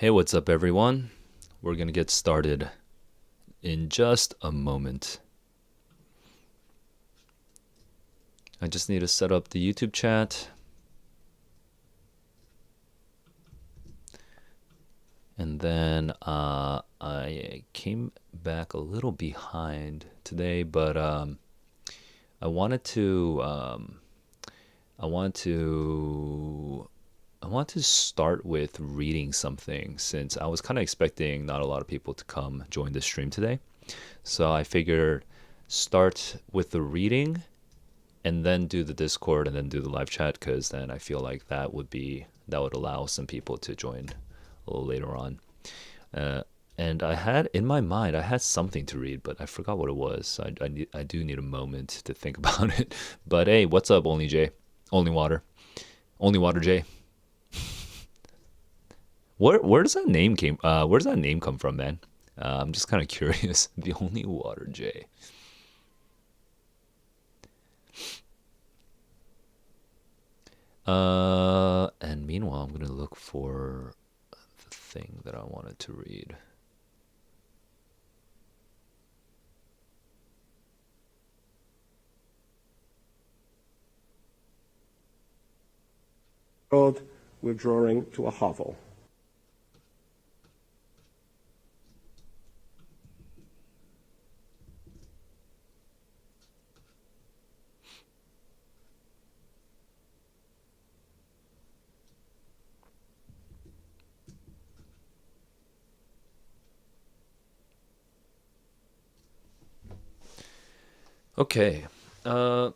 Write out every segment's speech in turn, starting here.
Hey, what's up, everyone? We're gonna get started in just a moment. I just need to set up the YouTube chat. And then I came back a little behind today, but I wanted to I want to I want to start with reading something since I was kind of expecting not a lot of people to come join the stream today. So I figured start with the reading and then do the Discord and then do the live chat because then I feel like that would allow some people to join a little later on. Uh, and I had in my mind I had something to read, but I forgot what it was. So I do need a moment to think about it. But hey, what's up, Only J? Only Water J. Where does that name came? Where does that name come from, man? I'm just kind of curious. The Only Water J. And meanwhile, I'm gonna look for the thing that I wanted to read. World withdrawing to a hovel. Okay. Uh,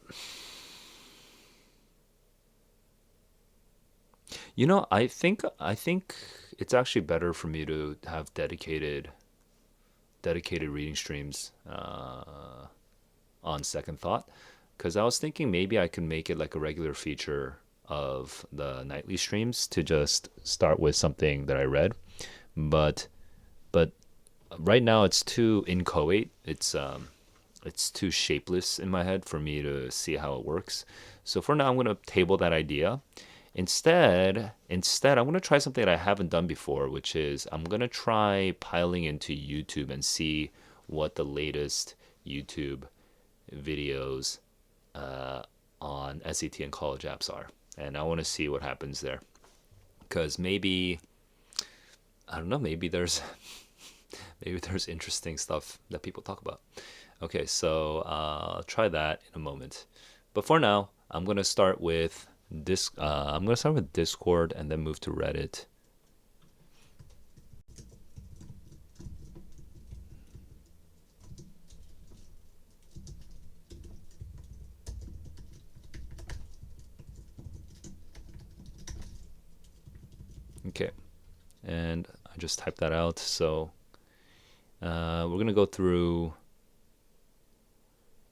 I think it's actually better for me to have dedicated reading streams on second thought, because I was thinking maybe I could make it like a regular feature of the nightly streams to just start with something that I read, but but right now it's too inchoate. It's too shapeless in my head for me to see how it works. So for now, I'm gonna table that idea. Instead, I'm gonna try something that I haven't done before, which is I'm gonna try piling into YouTube and see what the latest YouTube videos on SET and college apps are, and I want to see what happens there. Because maybe I don't know, maybe there's interesting stuff that people talk about. Okay, so I'll try that in a moment. But for now, I'm gonna start with this. I'm gonna start with Discord and then move to Reddit. Okay, and I just typed that out. So we're gonna go through.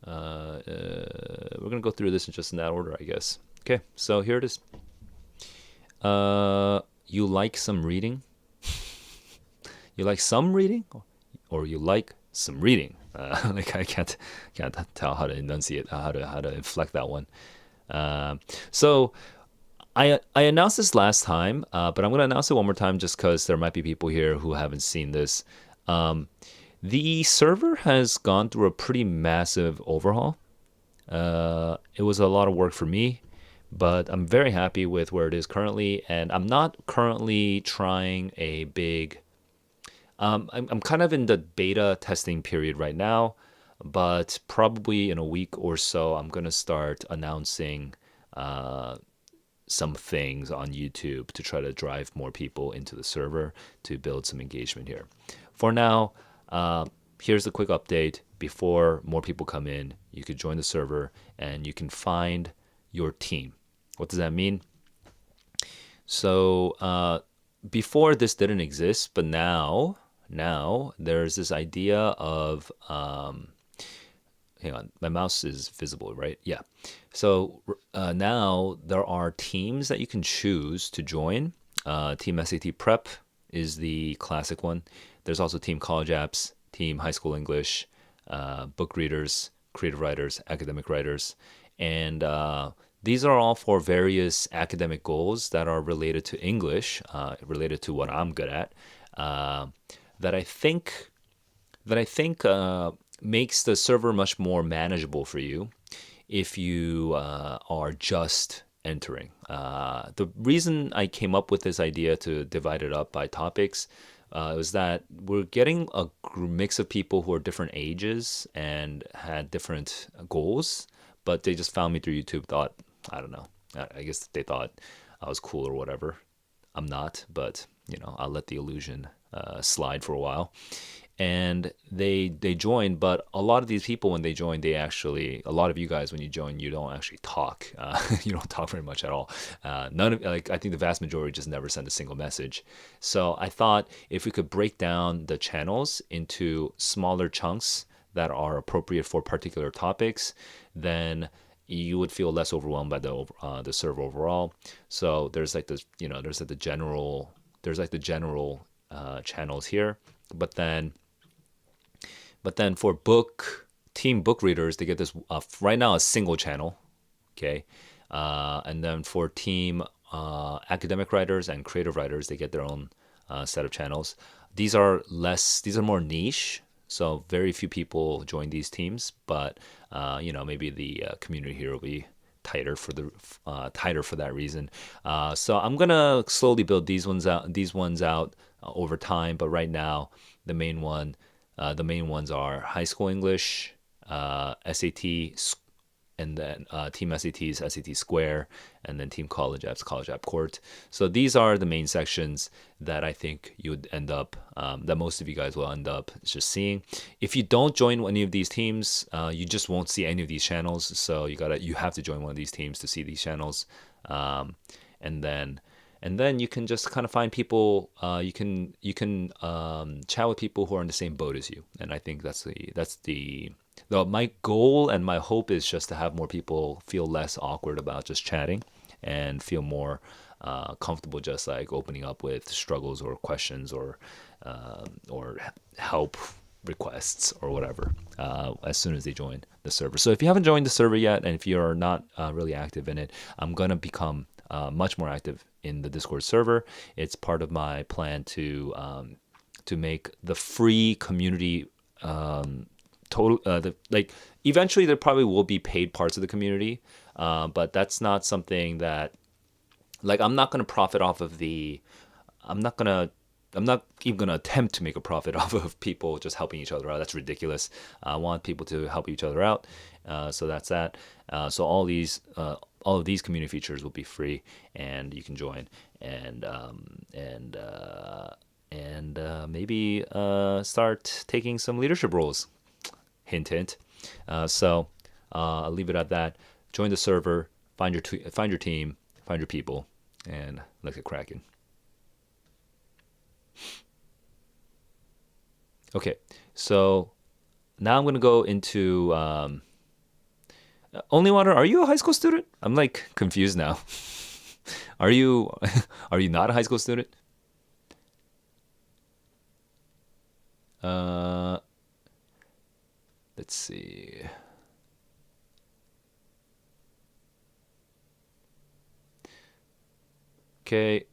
We're gonna go through this in just in that order, I guess. Okay, so here it is. You like some reading? You like some reading, or you like some reading? Like I can't tell how to enunciate, how to inflect that one. So I announced this last time, but I'm gonna announce it one more time just because there might be people here who haven't seen this. Um, the server has gone through a pretty massive overhaul. It was a lot of work for me, but I'm very happy with where it is currently, and I'm not currently trying a big. I'm kind of in the beta testing period right now, but probably in a week or so, I'm gonna start announcing uh, some things on YouTube to try to drive more people into the server to build some engagement here. For now, uh, here's a quick update. Before more people come in, you could join the server and you can find your team. What does that mean? So before this didn't exist, but now there's this idea of hang on, my mouse is visible, right? Yeah. So now there are teams that you can choose to join. Team SAT Prep is the classic one. There's also Team College Apps, Team High School English, book readers, creative writers, academic writers, and These are all for various academic goals that are related to English, related to what I'm good at, uh, that I think makes the server much more manageable for you if you are just entering. The reason I came up with this idea to divide it up by topics was that we're getting a mix of people who are different ages and had different goals, but they just found me through YouTube, thought, I don't know, I guess they thought I was cool or whatever. I'm not, but I'll let the illusion slide for a while. And they joined, but a lot of these people when they join, a lot of you guys when you join, you don't actually talk. You don't talk very much at all. None of like I think the vast majority just never send a single message. So I thought if we could break down the channels into smaller chunks that are appropriate for particular topics, then you would feel less overwhelmed by the server overall. So there's like this, there's like the general channels here, but then for team book readers, they get this right now a single channel, okay, and then for team academic writers and creative writers, they get their own set of channels. These are more niche, so very few people join these teams, but maybe the community here will be tighter for that reason. So I'm gonna slowly build these ones out over time, but right now the main ones are high school English, SAT, and then team SATs, SAT Square, and then team college apps, college app court. So these are the main sections that I think you would end up, that most of you guys will end up just seeing. If you don't join any of these teams, you just won't see any of these channels. So you have to join one of these teams to see these channels, and then you can just kind of find people. You can chat with people who are in the same boat as you, and I think my goal and my hope is just to have more people feel less awkward about just chatting and feel more comfortable just like opening up with struggles or questions or help requests or whatever as soon as they join the server. So if you haven't joined the server yet and if you're not really active in it, I'm gonna become much more active in the Discord server. It's part of my plan to make the free community eventually there probably will be paid parts of the community, but that's not something that I'm not gonna profit off of I'm not even gonna attempt to make a profit off of people just helping each other out. That's ridiculous. I want people to help each other out. So that's that. So all of these community features will be free, and you can join and maybe start taking some leadership roles. Hint, hint. So I'll leave it at that. Join the server, find your team, find your people, and let's get cracking. Okay, so now I'm gonna go into Only Water. Are you a high school student? I'm like confused now. Are you are you not a high school student? Uh, let's see. Okay.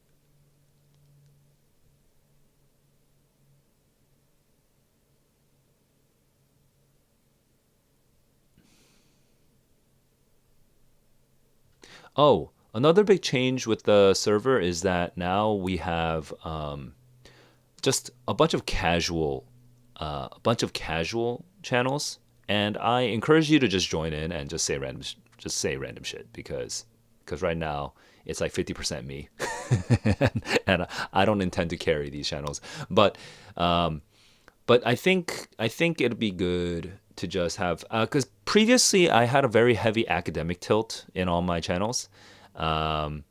Oh, another big change with the server is that now we have just a bunch of casual channels, and I encourage you to just join in and just say random shit because right now it's like 50% me, and I don't intend to carry these channels, but um, I think it'd be good to just have because previously I had a very heavy academic tilt in all my channels. Um,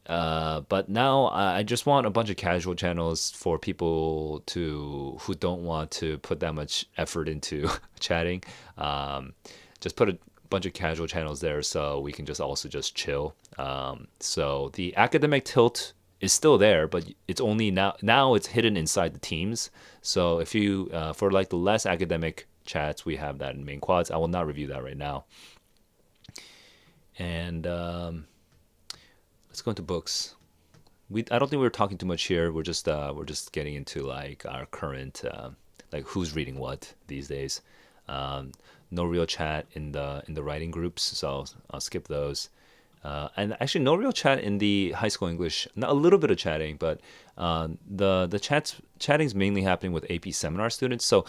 but now I just want a bunch of casual channels for people who don't want to put that much effort into chatting. Um, just put a bunch of casual channels there so we can just also just chill. So the academic tilt is still there, but it's only now it's hidden inside the teams. So if you for like the less academic chats, we have that in main quads. I will not review that right now. And let's go into books. I don't think we're talking too much here. We're just getting into like our current like who's reading what these days. Um, no real chat in the writing groups, so I'll skip those. And actually, no real chat in the high school English. Not a little bit of chatting, but the chatting's mainly happening with AP seminar students. So,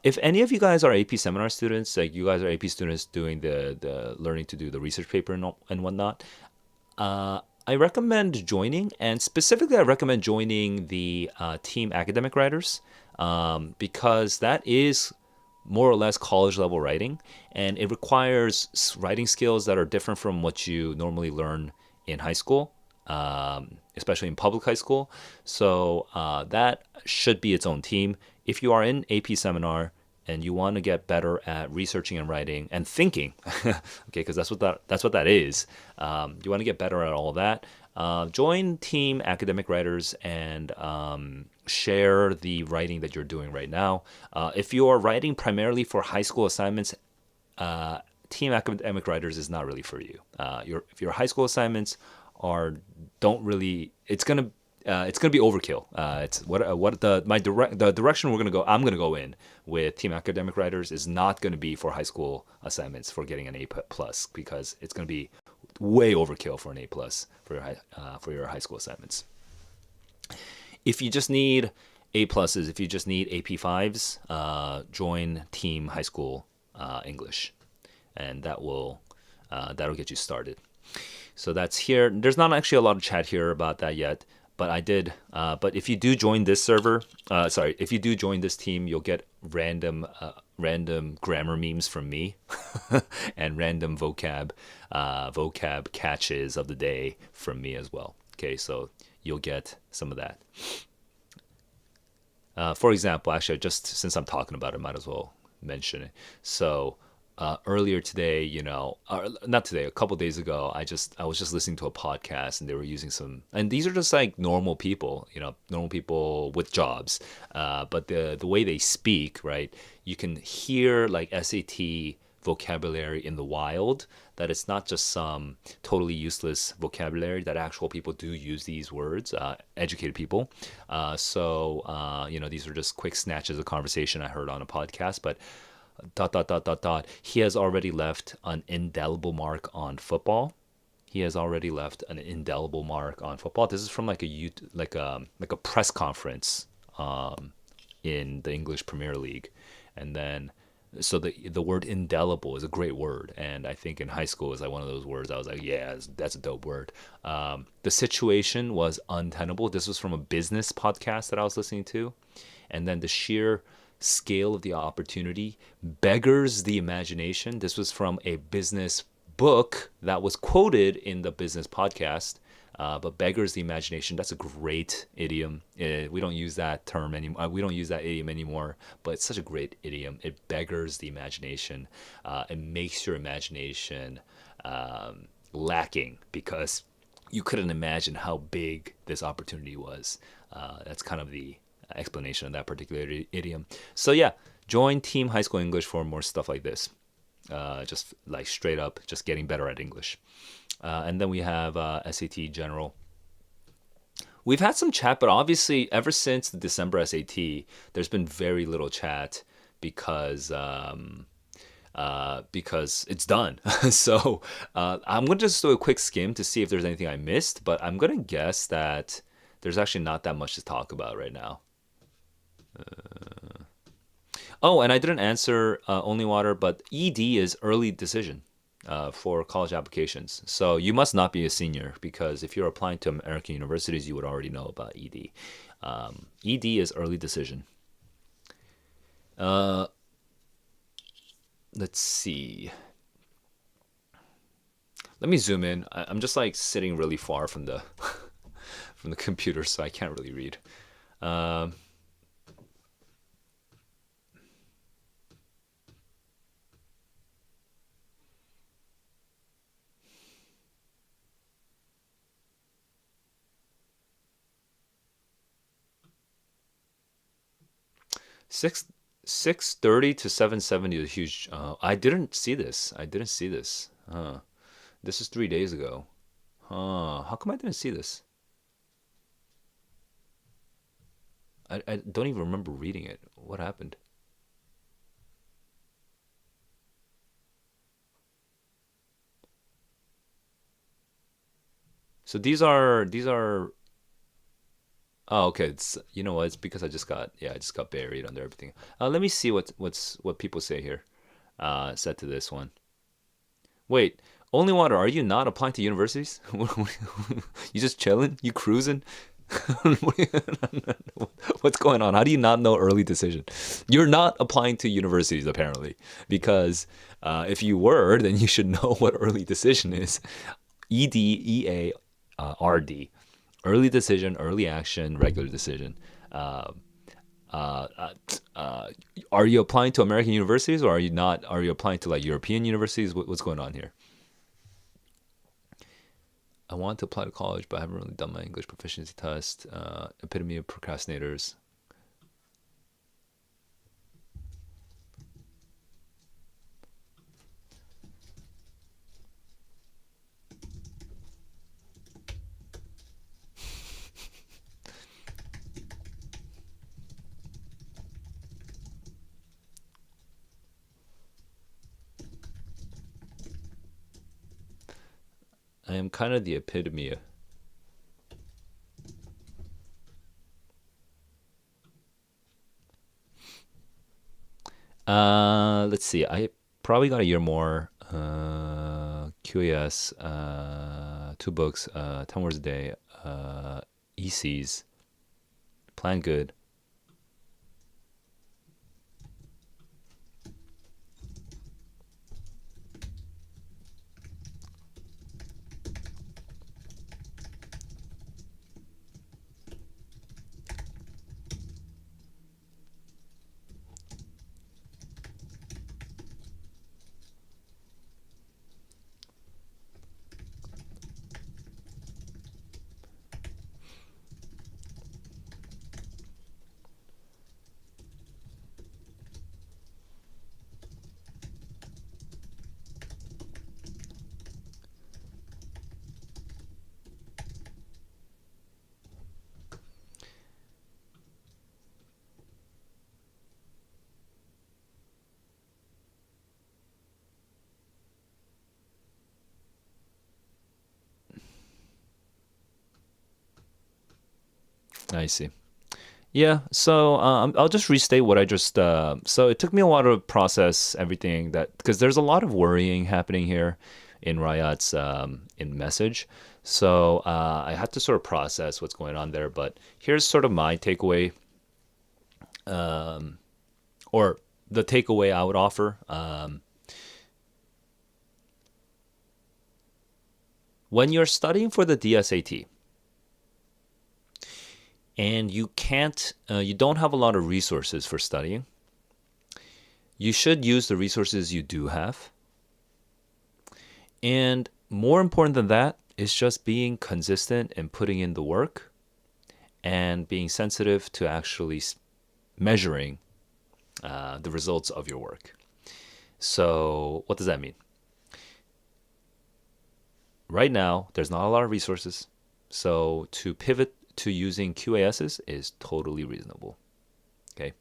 if any of you guys are AP seminar students, like you guys are AP students doing the learning to do the research paper and whatnot, I recommend joining, and specifically, I recommend joining the team academic writers because that is more or less college level writing, and it requires writing skills that are different from what you normally learn in high school, especially in public high school. So that should be its own team. If you are in AP seminar and you want to get better at researching and writing and thinking, okay, because that's what that is. You want to get better at all of that. Join team academic writers and share the writing that you're doing right now. If you are writing primarily for high school assignments, team academic writers is not really for you. If your high school assignments are don't really, it's gonna be overkill. It's what the direction we're gonna go. I'm gonna go in with team academic writers is not gonna be for high school assignments for getting an A plus because it's gonna be way overkill for an A plus for your high school assignments. If you just need A pluses, if you just need AP fives, join Team High School English, and that'll get you started. So that's here. There's not actually a lot of chat here about that yet, but I did. But if you do join this server, sorry, if you do join this team, you'll get random grammar memes from me and random vocab catches of the day from me as well. Okay, so you'll get some of that. For example, actually, just since I'm talking about it, might as well mention it. So earlier today, not today, a couple days ago, I was just listening to a podcast and they were using and these are just like normal people, normal people with jobs. But the way they speak, right, you can hear like SAT vocabulary in the wild, that it's not just some totally useless vocabulary, that actual people do use these words, educated people. These are just quick snatches of conversation I heard on a podcast, but dot dot dot dot dot. He has already left an indelible mark on football. He has already left an indelible mark on football. This is from like a press conference in the English Premier League, and then so the word indelible is a great word, and I think in high school is like one of those words I was like, yeah, that's a dope word. The situation was untenable. This was from a business podcast that I was listening to, and then the sheer scale of the opportunity beggars the imagination. This was from a business book that was quoted in the business podcast, but beggars the imagination. That's a great idiom. We don't use that term anymore. We don't use that idiom anymore, but it's such a great idiom. It beggars the imagination. It makes your imagination lacking because you couldn't imagine how big this opportunity was. That's kind of the explanation of that particular idiom. So yeah, join Team High School English for more stuff like this. Just like straight up, just getting better at English. And then we have SAT General. We've had some chat, but obviously ever since the December SAT, there's been very little chat because it's done. So I'm going to just do a quick skim to see if there's anything I missed, but I'm going to guess that there's actually not that much to talk about right now. Oh, and I didn't answer Only Water, but ED is early decision for college applications. So you must not be a senior because if you're applying to American universities, you would already know about ED. ED is early decision. Let's see. Let me zoom in. I'm just like sitting really far from the from the computer, so I can't really read. 6 630 to 770 is a huge. I didn't see this. I didn't see this. This is 3 days ago. Huh. How come I didn't see this? I don't even remember reading it. What happened? So these are. Oh, okay. It's you know what? It's because I just got buried under everything. Let me see what people say here. Set to this one. Wait, only water. Are you not applying to universities? You just chilling? You cruising? What's going on? How do you not know early decision? You're not applying to universities apparently, because if you were, then you should know what early decision is. EDEARD, early decision, early action, regular decision. Uh, uh, uh, uh, are you applying to American universities, or are you not? Are you applying to like European universities? What's going on here? I want to apply to college, but I haven't really done my English proficiency test. Epitome of procrastinators. I am kind of the epitome. Let's see. I probably got a year more. QAS, 2 books, 10 words a day, ECs, plan good. I see. Yeah, so I'll just restate what I just. So it took me a while to process everything that because there's a lot of worrying happening here in Riot's in message. So I had to sort of process what's going on there. But here's sort of my takeaway, or the takeaway I would offer. When you're studying for the DSAT and you don't have a lot of resources for studying, you should use the resources you do have. And more important than that is just being consistent and putting in the work and being sensitive to actually measuring the results of your work. So, what does that mean? Right now, there's not a lot of resources. So, to pivot to using QASs is totally reasonable. Okay.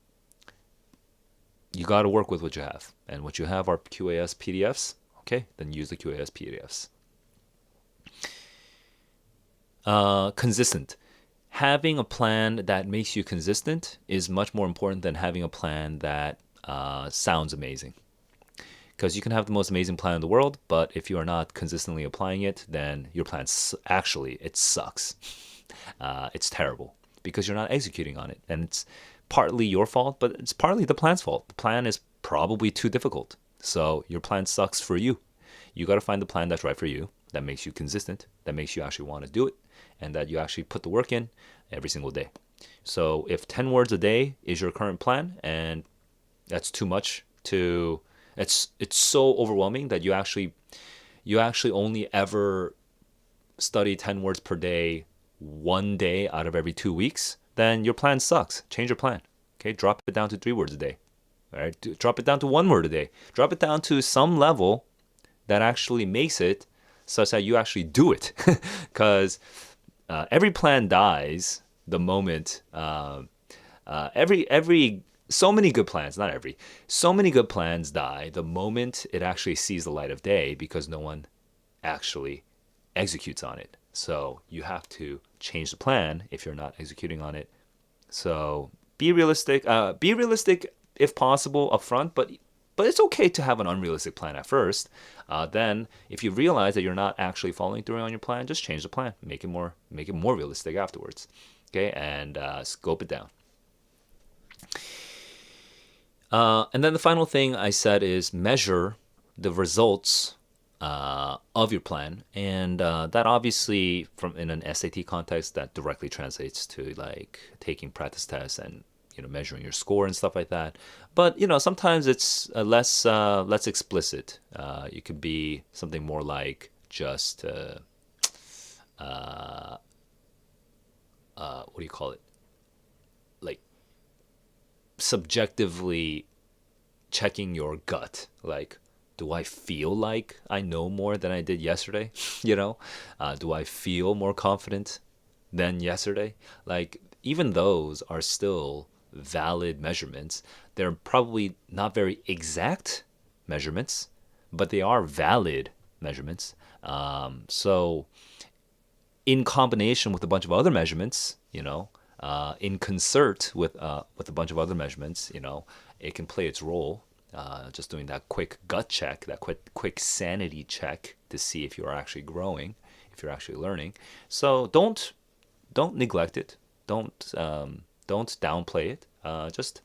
You got to work with what you have. And what you have are QAS PDFs. Okay. Then use the QAS PDFs. Consistent. Having a plan that makes you consistent is much more important than having a plan that sounds amazing. Because you can have the most amazing plan in the world, but if you are not consistently applying it, then your plan actually it sucks. It's terrible because you're not executing on it, and it's partly your fault, but it's partly the plan's fault. The plan is probably too difficult, so your plan sucks for you. You got to find the plan that's right for you, that makes you consistent, that makes you actually want to do it, and that you actually put the work in every single day. So if 10 words a day is your current plan, and that's too much to it's so overwhelming that you actually only ever study 10 words per day 1 day out of every 2 weeks, then your plan sucks. Change your plan. Okay, drop it down to 3 words a day. All right, drop it down to 1 word a day. Drop it down to some level that actually makes it such that you actually do it. Because every plan dies the moment every so many good plans, not every, so many good plans die the moment it actually sees the light of day because no one actually executes on it. So you have to change the plan if you're not executing on it. So be realistic. Be realistic if possible up front, but it's okay to have an unrealistic plan at first. Then, if you realize that you're not actually following through on your plan, just change the plan. Make it more realistic afterwards. Okay, and scope it down. And then the final thing I said is measure the results of your plan, and that obviously, from in an SAT context, that directly translates to like taking practice tests and measuring your score and stuff like that. But sometimes it's less explicit. It could be something more like just what do you call it? Like subjectively checking your gut, like, do I feel like I know more than I did yesterday? Do I feel more confident than yesterday? Like, even those are still valid measurements. They're probably not very exact measurements, but they are valid measurements. So, in combination with a bunch of other measurements, in concert with a bunch of other measurements, it can play its role. Just doing that quick gut check, that quick sanity check to see if you're actually growing, if you're actually learning. So don't neglect it. Don't downplay it. Just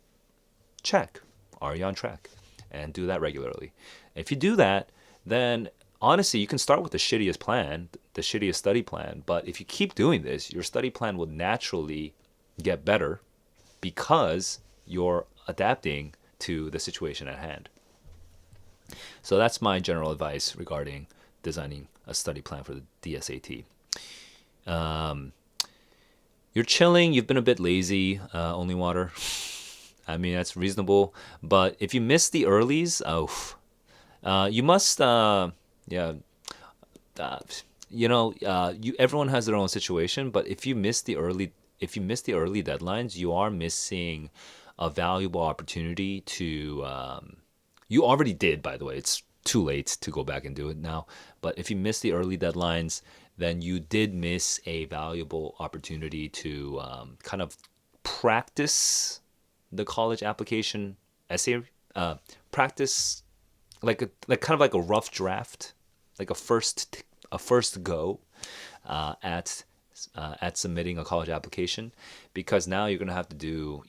check. Are you on track? And do that regularly. If you do that, then honestly, you can start with the shittiest plan, the shittiest study plan. But if you keep doing this, your study plan will naturally get better because you're adapting to the situation at hand. So that's my general advice regarding designing a study plan for the DSAT. You're chilling, you've been a bit lazy, only water. I mean, that's reasonable. But if you miss the earlies, you must, everyone has their own situation. But if you miss the early deadlines, you are missing a valuable opportunity to. You already did, by the way. It's too late to go back and do it now. But if you miss the early deadlines, then you did miss a valuable opportunity to kind of practice the college application essay. Practice like kind of like a rough draft, like a first go at submitting a college application, because now you're gonna have to do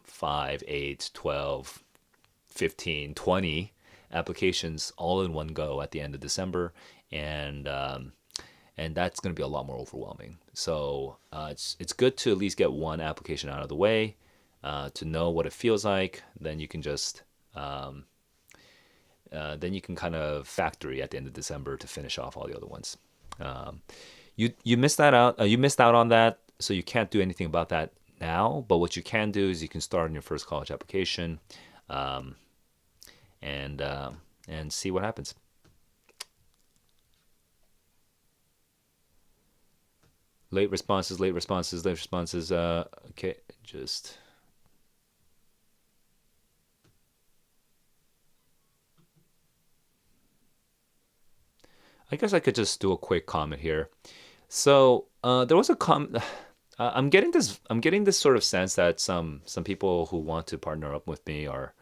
5, 8, 12, 15, 20 applications all in one go at the end of December, and that's going to be a lot more overwhelming. So it's good to at least get one application out of the way, to know what it feels like. Then you can just kind of factory at the end of December to finish off all the other ones. You missed that out. You missed out on that, so you can't do anything about that now. But what you can do is you can start on your first college application, and see what happens. Late responses. Okay, just. I guess I could just do a quick comment here. So there was a comment. I'm getting this sort of sense that some people who want to partner up with me are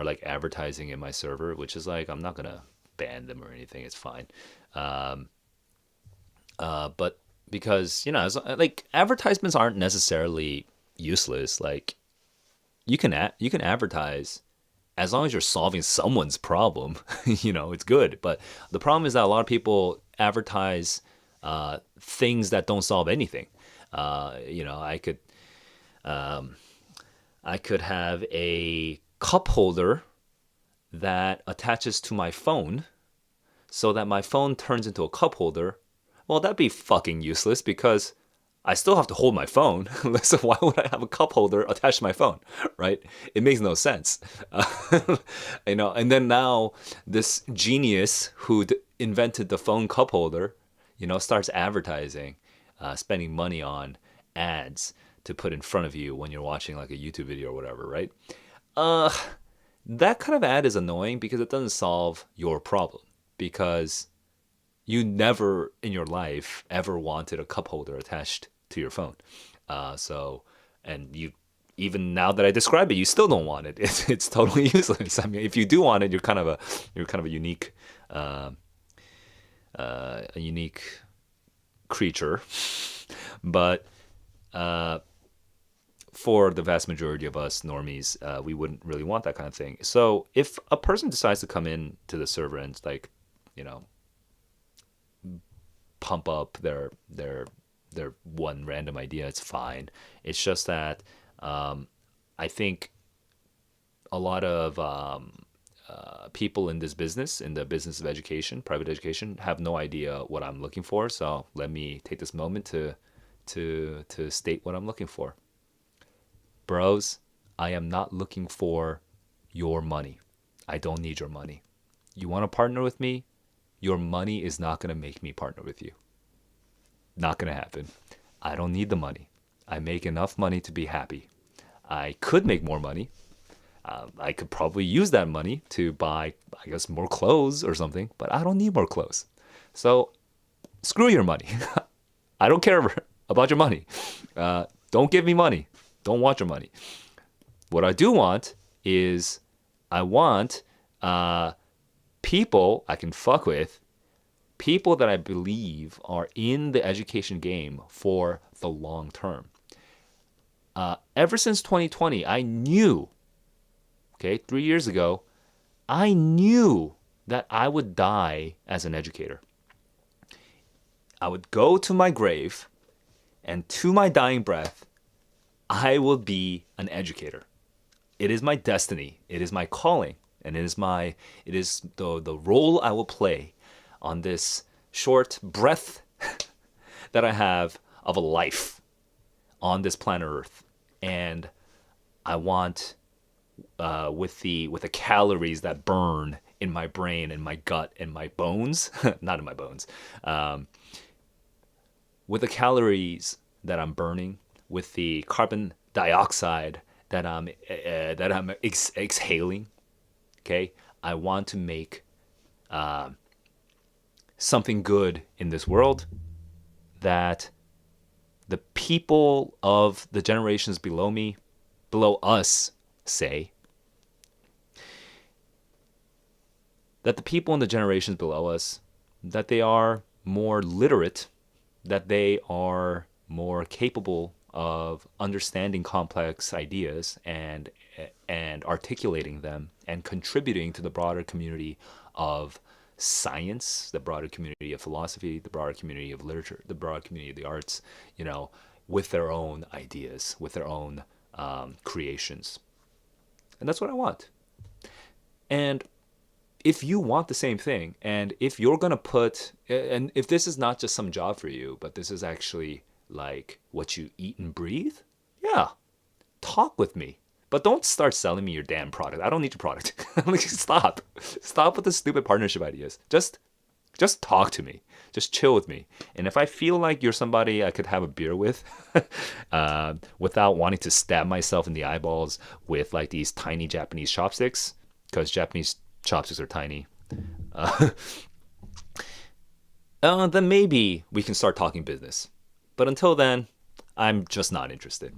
like advertising in my server, which is like, I'm not gonna ban them or anything. It's fine. But because like advertisements aren't necessarily useless. Like you can advertise as long as you're solving someone's problem. It's good. But the problem is that a lot of people advertise things that don't solve anything. I could have a cup holder that attaches to my phone so that my phone turns into a cup holder. Well, that'd be fucking useless because I still have to hold my phone. So why would I have a cup holder attached to my phone, right? It makes no sense. And then now this genius who invented the phone cup holder, starts advertising, spending money on ads to put in front of you when you're watching like a YouTube video or whatever, right? Uh, that kind of ad is annoying because it doesn't solve your problem. Because you never in your life ever wanted a cup holder attached to your phone. And you, even now that I describe it, you still don't want it. It's totally useless. I mean, if you do want it, you're kind of a unique, a unique creature. But for the vast majority of us normies, we wouldn't really want that kind of thing. So if a person decides to come in to the server and like, you know, pump up their one random idea, it's fine. It's just that I think a lot of people in this business, in the business of education, private education, have no idea what I'm looking for. So let me take this moment to state what I'm looking for. Bros, I am not looking for your money. I don't need your money. You want to partner with me? Your money is not going to make me partner with you. Not going to happen. I don't need the money. I make enough money to be happy. I could make more money. I could probably use that money to buy, I guess, more clothes or something, but I don't need more clothes. So screw your money. I don't care about your money. Don't give me money. Don't want your money. What I do want is I want people I can fuck with, people that I believe are in the education game for the long term. Ever since 2020, I knew, 3 years ago, I knew that I would die as an educator. I would go to my grave, and to my dying breath, I will be an educator. It is my destiny. It is my calling. And it is the role I will play on this short breath that I have of a life on this planet Earth. And I want, with the calories that burn in my brain and my gut and my bones, not in my bones, with the calories that I'm burning, with the carbon dioxide that I'm exhaling. Okay, I want to make something good in this world that the people of the generations below me, below us, say. That the people in the generations below us, that they are more literate, that they are more capable of understanding complex ideas and articulating them and contributing to the broader community of science, the broader community of philosophy, the broader community of literature, the broader community of the arts, with their own ideas, with their own creations. And that's what I want. And if you want the same thing, and if you're going to and if this is not just some job for you, but this is actually like what you eat and breathe, yeah, talk with me. But don't start selling me your damn product. I don't need your product. Like, stop with the stupid partnership ideas. Just talk to me. Just chill with me. And if I feel like you're somebody I could have a beer with, without wanting to stab myself in the eyeballs with like these tiny Japanese chopsticks, because Japanese chopsticks are tiny, then maybe we can start talking business. But until then, I'm just not interested.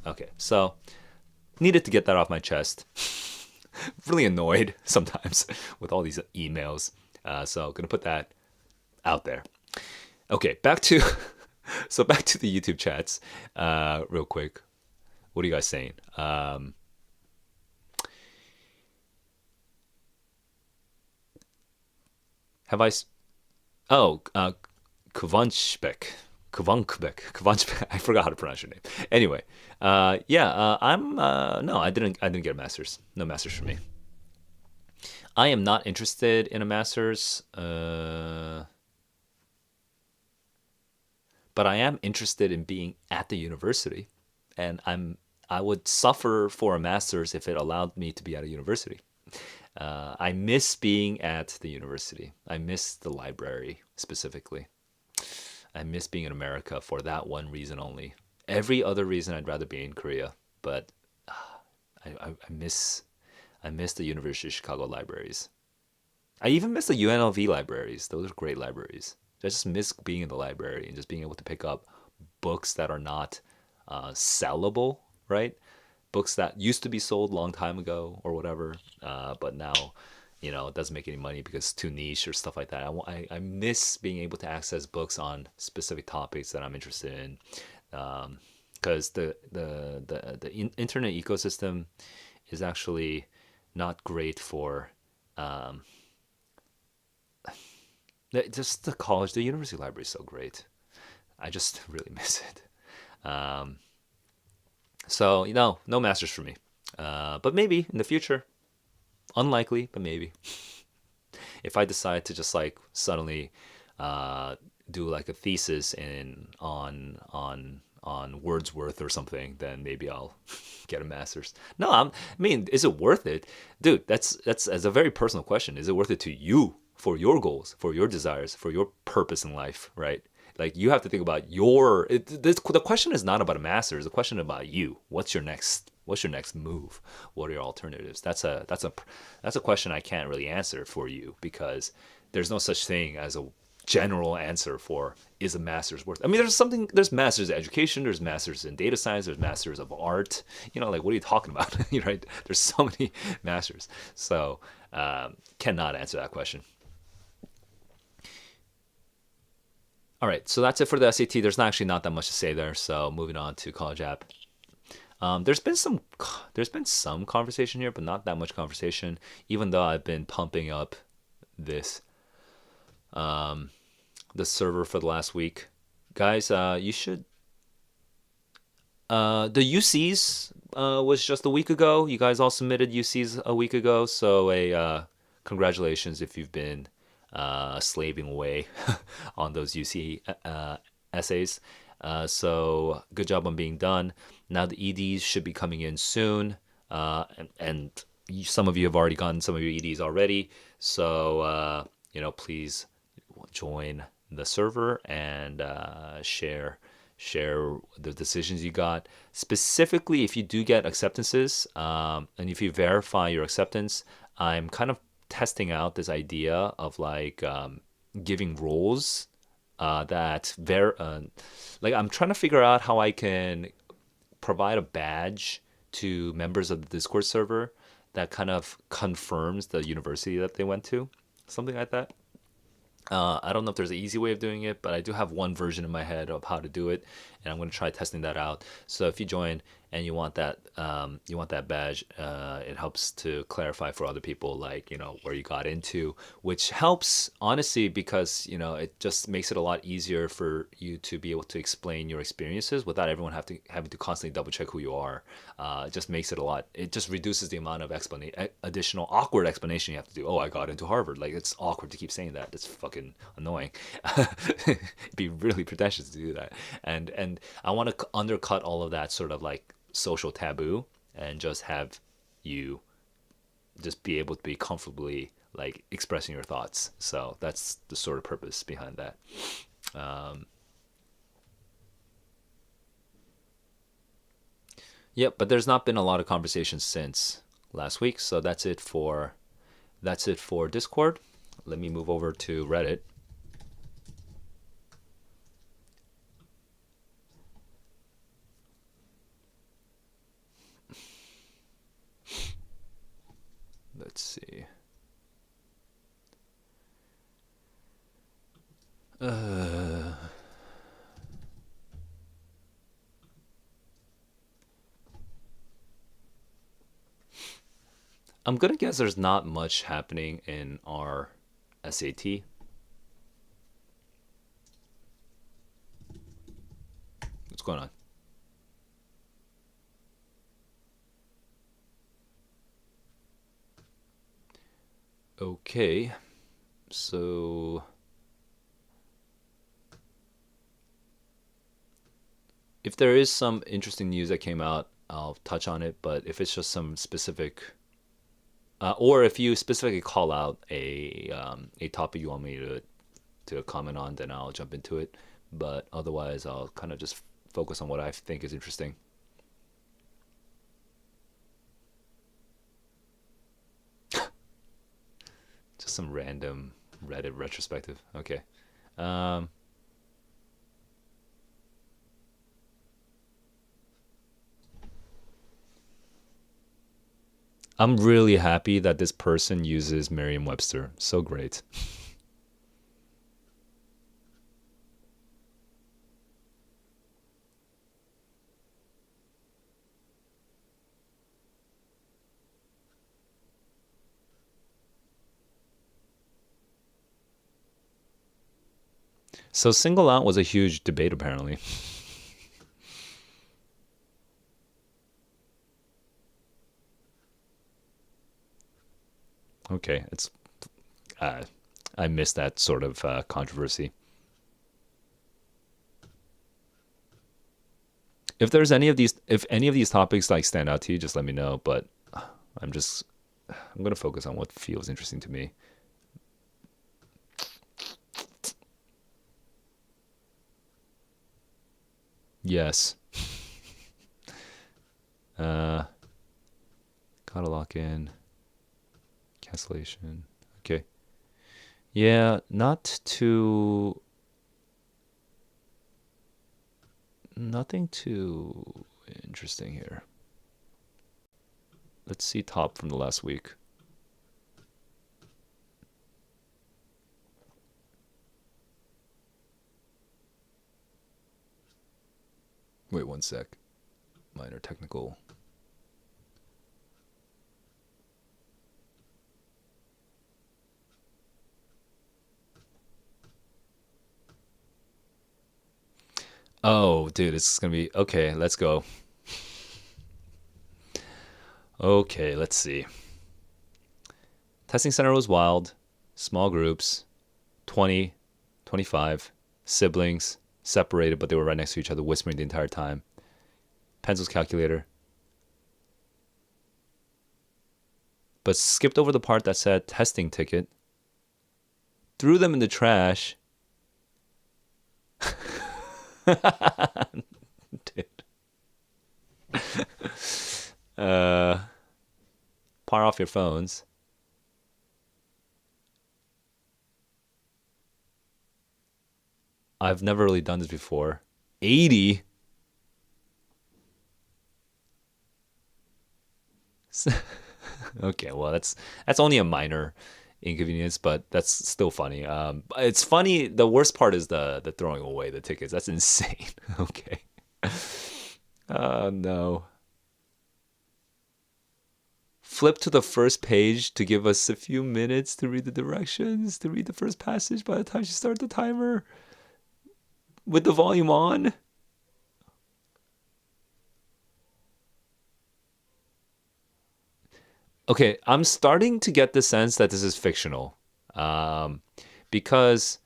Okay, so needed to get that off my chest. Really annoyed sometimes with all these emails. So gonna put that out there. Okay, back to the YouTube chats, real quick. What are you guys saying? Have I? Kvanchbek. I forgot how to pronounce your name. Anyway, I'm no, I didn't get a master's. No master's for me. I am not interested in a master's, but I am interested in being at the university, and I would suffer for a master's if it allowed me to be at a university. I miss being at the university. I miss the library specifically. I miss being in America for that one reason only. Every other reason, I'd rather be in Korea, but I miss the University of Chicago libraries. I even miss the UNLV libraries. Those are great libraries. I just miss being in the library and just being able to pick up books that are not sellable, right? Books that used to be sold a long time ago or whatever, but now, it doesn't make any money because it's too niche or stuff like that. I miss being able to access books on specific topics that I'm interested in, because the internet ecosystem is actually not great for just the college. The university library is so great. I just really miss it. So no masters for me. But maybe in the future, unlikely, but maybe if I decide to just like suddenly do like a thesis in on Wordsworth or something, then maybe I'll get a master's. No, I mean, is it worth it, dude? That's a very personal question. Is it worth it to you for your goals, for your desires, for your purpose in life, right? Like you have to think about the question is not about a master's. The question is about you. What's your next move? What are your alternatives? That's a question I can't really answer for you because there's no such thing as a general answer for is a master's worth. I mean, there's masters in education, there's masters in data science, there's masters of art. Like what are you talking about? Right? There's so many masters. So cannot answer that question. All right, so that's it for the SAT. There's not that much to say there. So moving on to college app. There's been some conversation here, but not that much conversation. Even though I've been pumping up this the server for the last week, guys. You should. The UCs was just a week ago. You guys all submitted UCs a week ago, so congratulations if you've been slaving away on those UC essays. So good job on being done. Now the EDs should be coming in soon, and some of you have already gotten some of your EDs already. So please join the server and share the decisions you got. Specifically, if you do get acceptances, and if you verify your acceptance, I'm kind of testing out this idea of like giving roles like I'm trying to figure out how I can provide a badge to members of the Discord server that kind of confirms the university that they went to, something like that. I don't know if there's an easy way of doing it, but I do have one version in my head of how to do it, and I'm going to try testing that out. So if you join and you want that badge, it helps to clarify for other people, like where you got into, which helps honestly because it just makes it a lot easier for you to be able to explain your experiences without everyone having to constantly double check who you are. It just makes it a lot. It just reduces the amount of additional awkward explanation you have to do. Oh, I got into Harvard. Like it's awkward to keep saying that. It's fucking annoying. It'd be really pretentious to do that. And I want to undercut all of that sort of like social taboo and just have you just be able to be comfortably like expressing your thoughts. So that's the sort of purpose behind that. Yep, but there's not been a lot of conversations since last week. So that's it for Discord. Let me move over to Reddit. Let's see. I'm gonna guess there's not much happening in our SAT. What's going on? Okay, so if there is some interesting news that came out, I'll touch on it. But if it's just some specific Or if you specifically call out a topic you want me to comment on, then I'll jump into it. But otherwise, I'll kind of just focus on what I think is interesting. Just some random Reddit retrospective. Okay. Um, I'm really happy that this person uses Merriam-Webster. So great. So single out was a huge debate apparently. Okay, it's uh, I missed that sort of controversy. If there's any of these, if any of these topics like stand out to you, just let me know. But I'm just I'm gonna focus on what feels interesting to me. Yes. Uh, gotta lock in cancellation. Okay. Yeah, not too nothing too interesting here. Let's see top from the last week. Wait one sec. Minor technical. Oh, dude, it's gonna be okay. Let's go. Okay, let's see. Testing center was wild. Small groups, 20, 25, siblings, separated, but they were right next to each other, whispering the entire time. Pencils calculator. But skipped over the part that said testing ticket. Threw them in the trash. Dude. Uh, Par off your phones. I've never really done this before. 80? Okay, well that's only a minor inconvenience, but that's still funny. It's funny. The worst part is the throwing away the tickets. That's insane. Okay. Oh no. Flip to the first page to give us a few minutes to read the directions, to read the first passage by the time you start the timer with the volume on. Okay, I'm starting to get the sense that this is fictional. Um, because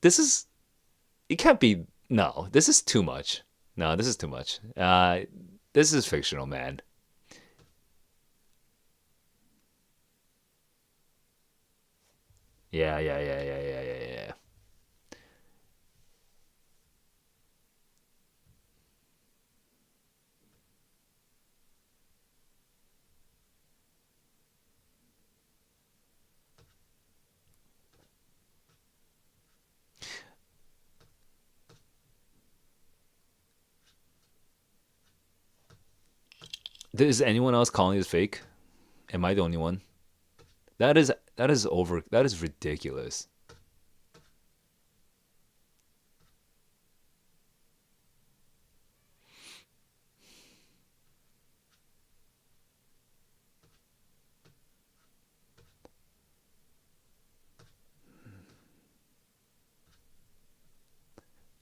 this is it can't be no, this is too much. No, this is too much. This is fictional, man. Yeah, yeah, yeah, yeah, yeah, yeah, yeah. Is anyone else calling this fake? Am I the only one? That is ridiculous.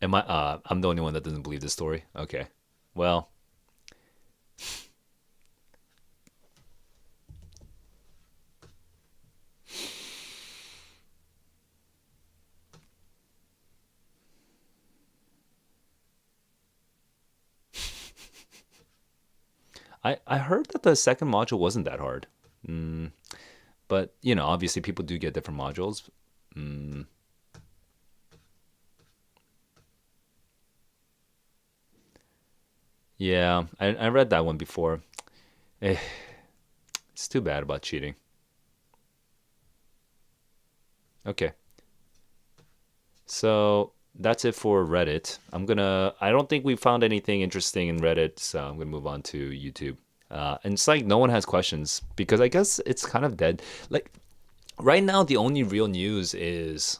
Am I I'm the only one that doesn't believe this story? Okay. Well, I heard that the second module wasn't that hard. Mm, but obviously people do get different modules. Mm, yeah, I read that one before. Eh, it's too bad about cheating. Okay, so that's it for Reddit. I don't think we found anything interesting in Reddit, so I'm gonna move on to YouTube. And it's like no one has questions because I guess it's kind of dead. Like right now, the only real news is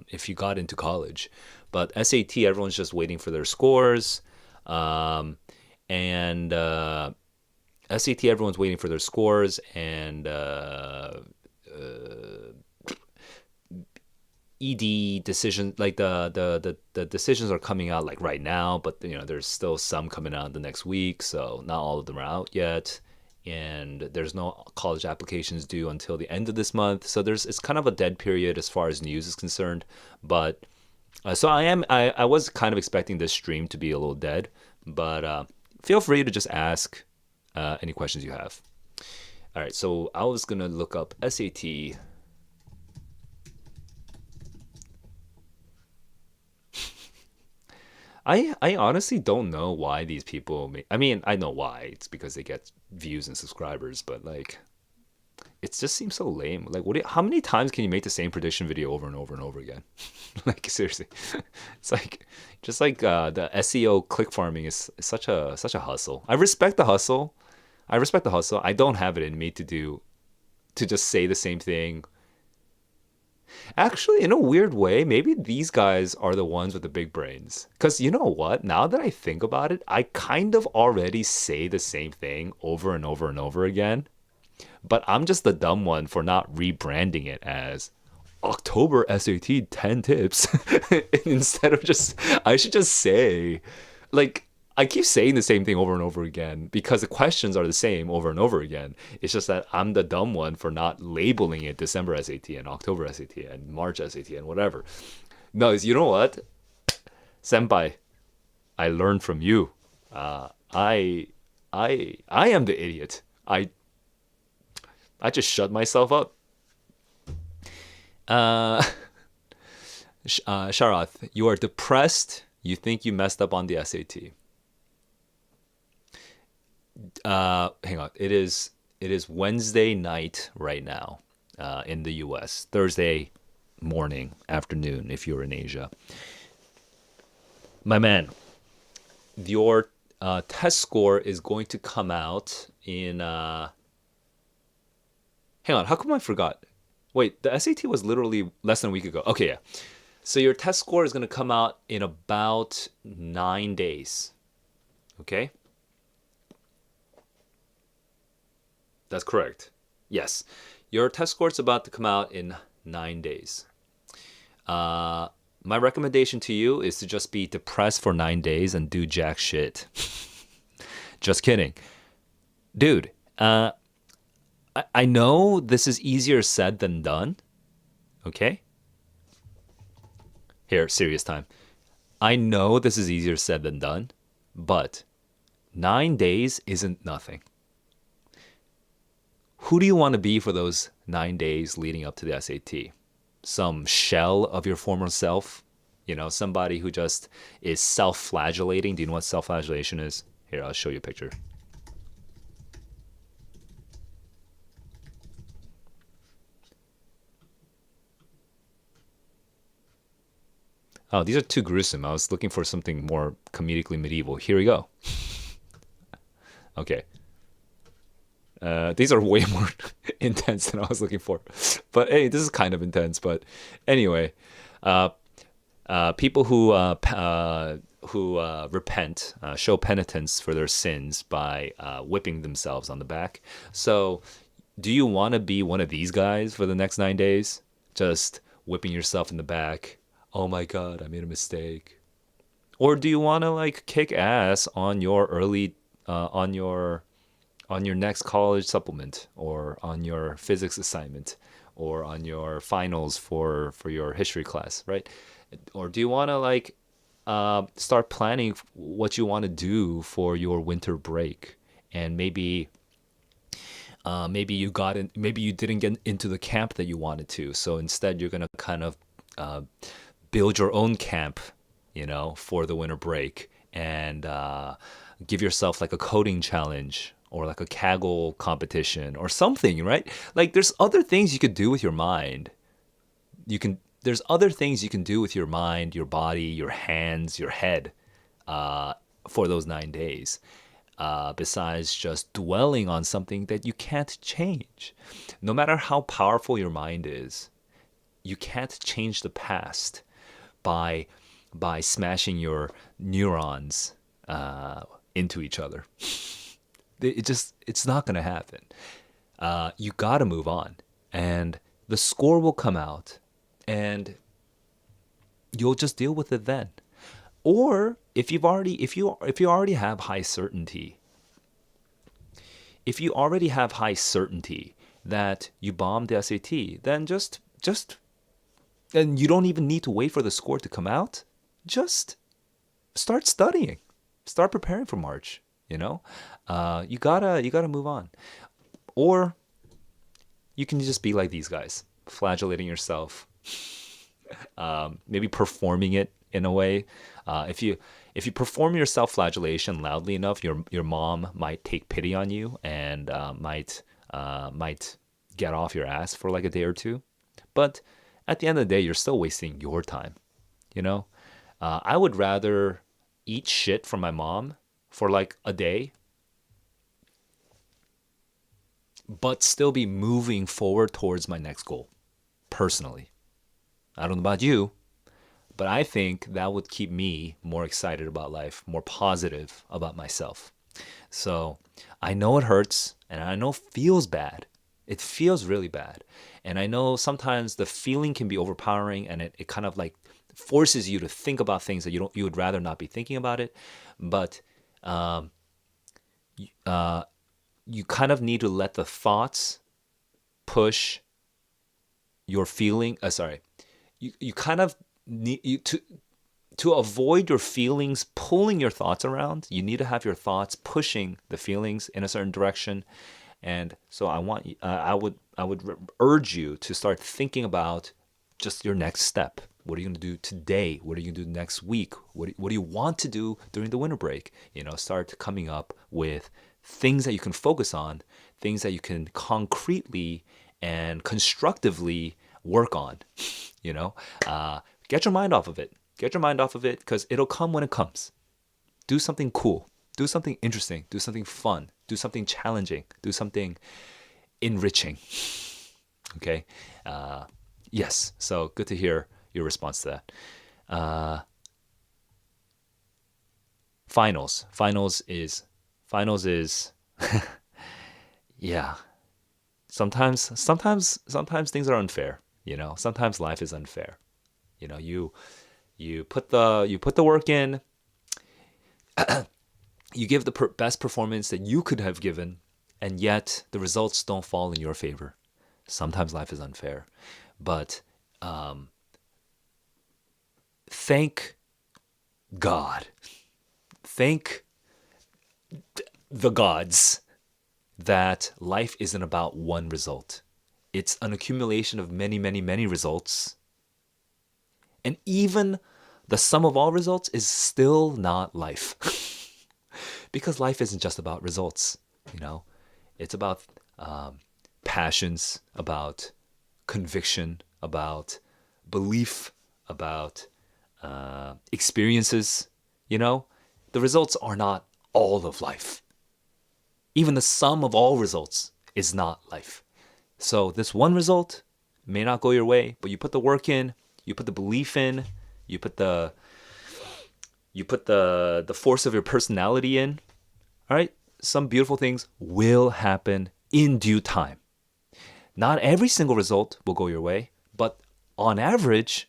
if you got into college. But SAT, everyone's just waiting for their scores. Um, and SAT, everyone's waiting for their scores. And ED decision, like the decisions are coming out like right now, but there's still some coming out the next week, so not all of them are out yet. And there's no college applications due until the end of this month, so it's kind of a dead period as far as news is concerned. But so I was kind of expecting this stream to be a little dead, but feel free to just ask any questions you have. All right, so I was gonna look up SAT. I honestly don't know why these people make. I mean, I know why. It's because they get views and subscribers, but like, it just seems so lame. Like, how many times can you make the same prediction video over and over and over again? Like, seriously, it's like just like the SEO click farming is such a hustle. I respect the hustle. I respect the hustle. I don't have it in me to just say the same thing. Actually, in a weird way, maybe these guys are the ones with the big brains. Because you know what? Now that I think about it, I kind of already say the same thing over and over and over again. But I'm just the dumb one for not rebranding it as October SAT 10 tips. Instead of I should just say, like, I keep saying the same thing over and over again because the questions are the same over and over again. It's just that I'm the dumb one for not labeling it December SAT and October SAT and March SAT and whatever. No, you know what? Senpai, I learned from you. I am the idiot. I just shut myself up. Uh, Sharath, you are depressed. You think you messed up on the SAT. Hang on. It is Wednesday night right now in the U.S. Thursday morning, afternoon if you're in Asia. My man, your test score is going to come out in. Hang on. How come I forgot? Wait, the SAT was literally less than a week ago. Okay, yeah. So your test score is going to come out in about 9 days. Okay? That's correct. Yes. Your test score is about to come out in 9 days. My recommendation to you is to just be depressed for 9 days and do jack shit. Just kidding. Dude, I know this is easier said than done. Okay? Here, serious time. I know this is easier said than done, but 9 days isn't nothing. Who do you want to be for those 9 days leading up to the SAT? Some shell of your former self? Somebody who just is self-flagellating. Do you know what self-flagellation is? Here, I'll show you a picture. Oh, these are too gruesome. I was looking for something more comedically medieval. Here we go. Okay. These are way more intense than I was looking for. But hey, this is kind of intense. But anyway, people who repent, show penitence for their sins by whipping themselves on the back. So, do you want to be one of these guys for the next 9 days? Just whipping yourself in the back. Oh my God, I made a mistake. Or do you want to like kick ass on your on your next college supplement, or on your physics assignment, or on your finals for your history class, right? Or do you want to start planning what you want to do for your winter break and maybe you got in, maybe you didn't get into the camp that you wanted to. So instead, you're gonna kind of build your own camp, for the winter break, and give yourself like a coding challenge or like a Kaggle competition or something, right? Like there's other things you could do with your mind. There's other things you can do with your mind, your body, your hands, your head, for those 9 days. Besides just dwelling on something that you can't change. No matter how powerful your mind is, you can't change the past by smashing your neurons into each other. It's not gonna happen. You gotta move on, and the score will come out, and you'll just deal with it then. Or if you already have high certainty, that you bombed the SAT, then just and you don't even need to wait for the score to come out. Just start studying, start preparing for March. You gotta move on. Or you can just be like these guys, flagellating yourself, maybe performing it in a way. If you perform your self-flagellation loudly enough, your mom might take pity on you and might get off your ass for like a day or two. But at the end of the day, you're still wasting your time. I would rather eat shit from my mom for like a day, but still be moving forward towards my next goal. Personally, I don't know about you, but I think that would keep me more excited about life, more positive about myself. So I know it hurts, and I know it feels bad. It feels really bad. And I know sometimes the feeling can be overpowering, and it kind of like forces you to think about things that you would rather not be thinking about it. But you kind of need to let the thoughts push your feeling. You kind of need to avoid your feelings pulling your thoughts around. You need to have your thoughts pushing the feelings in a certain direction. And so I would urge you to start thinking about just your next step. What are you going to do today? What are you going to do next week? What do you want to do during the winter break? Start coming up with things that you can focus on, things that you can concretely and constructively work on. Get your mind off of it. Get your mind off of it, because it'll come when it comes. Do something cool. Do something interesting. Do something fun. Do something challenging. Do something enriching. Okay? Yes. So good to hear your response to that. Finals. Finals is yeah. Sometimes things are unfair. Sometimes life is unfair. You put the work in. You give the best performance that you could have given, and yet the results don't fall in your favor. Sometimes life is unfair, but thank God, thank the gods that life isn't about one result. It's an accumulation of many, many, many results. And even the sum of all results is still not life. Because life isn't just about results, It's about passions, about conviction, about belief, about experiences, The results are not all of life. Even the sum of all results is not life. So this one result may not go your way, but you put the work in, you put the belief in, you put the force of your personality in. All right, some beautiful things will happen in due time. Not every single result will go your way, but on average,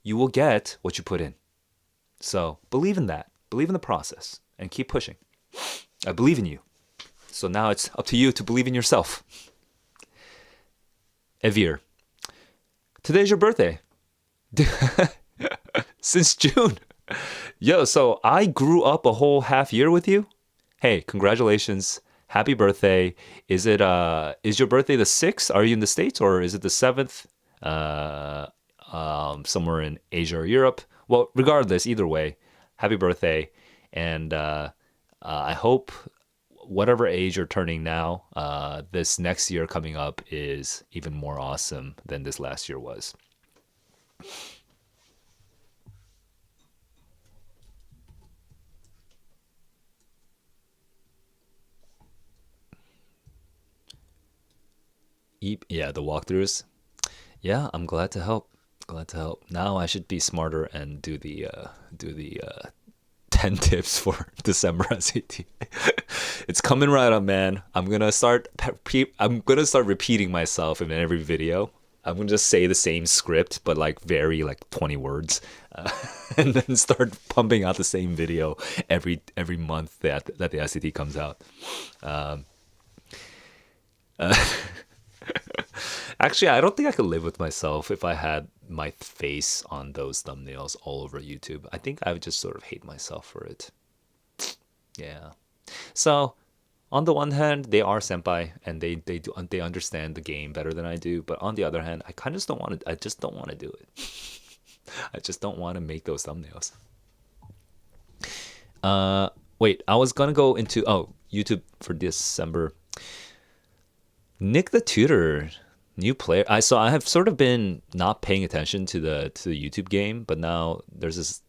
you will get what you put in. So believe in that. Believe in the process and keep pushing. I believe in you. So now it's up to you to believe in yourself. Evir, today's your birthday. Since June. Yo, so I grew up a whole half year with you. hey, congratulations. Happy birthday. Is your birthday the 6th? Are you in the States or is it the 7th? Uh Somewhere in Asia or Europe. Well, regardless, either way, happy birthday. And I hope whatever age you're turning now, this next year coming up is even more awesome than this last year was. Yeah, the walkthroughs. Yeah, I'm glad to help. Glad to help. Now I should be smarter and do the 10 tips for December SAT. It's coming right up, man. I'm gonna start repeating myself in every video. I'm gonna just say the same script, but like very like 20 words, and then start pumping out the same video every month that the SAT comes out. Um, Actually, I don't think I could live with myself if I had my face on those thumbnails all over YouTube. I think I would just sort of hate myself for it. Yeah. So, on the one hand, they are senpai and they understand the game better than I do. But on the other hand, I kind of just don't want to. I just don't want to do it. I just don't want to make those thumbnails. Uh, Wait, I was gonna go into YouTube for December. Nick the Tutor, new player. I have sort of been not paying attention to the YouTube game, but now there's this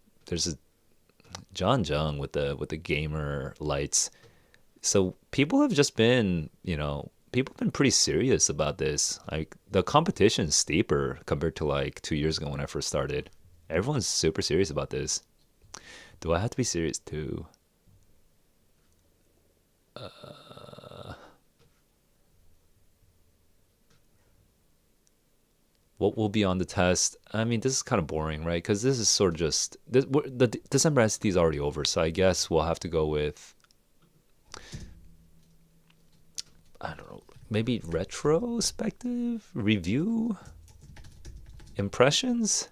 John Jung with the gamer lights. So people have just been, people have been pretty serious about this. Like the competition's steeper compared to like 2 years ago when I first started. Everyone's super serious about this. Do I have to be serious too? What will be on the test? I mean, this is kind of boring, right? Because this is sort of just the December SAT is already over, so I guess we'll have to go with, I don't know, maybe retrospective review impressions.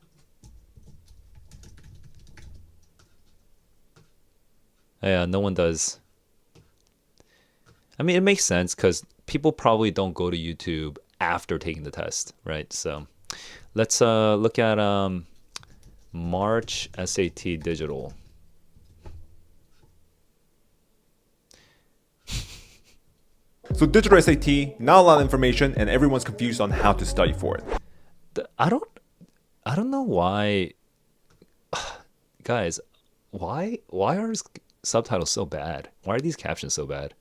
Yeah, no one does. I mean, it makes sense because people probably don't go to YouTube after taking the test, right? So let's look at March SAT digital. So digital SAT, not a lot of information, and everyone's confused on how to study for it. I don't know why, guys. Why are his subtitles so bad? Why are these captions so bad?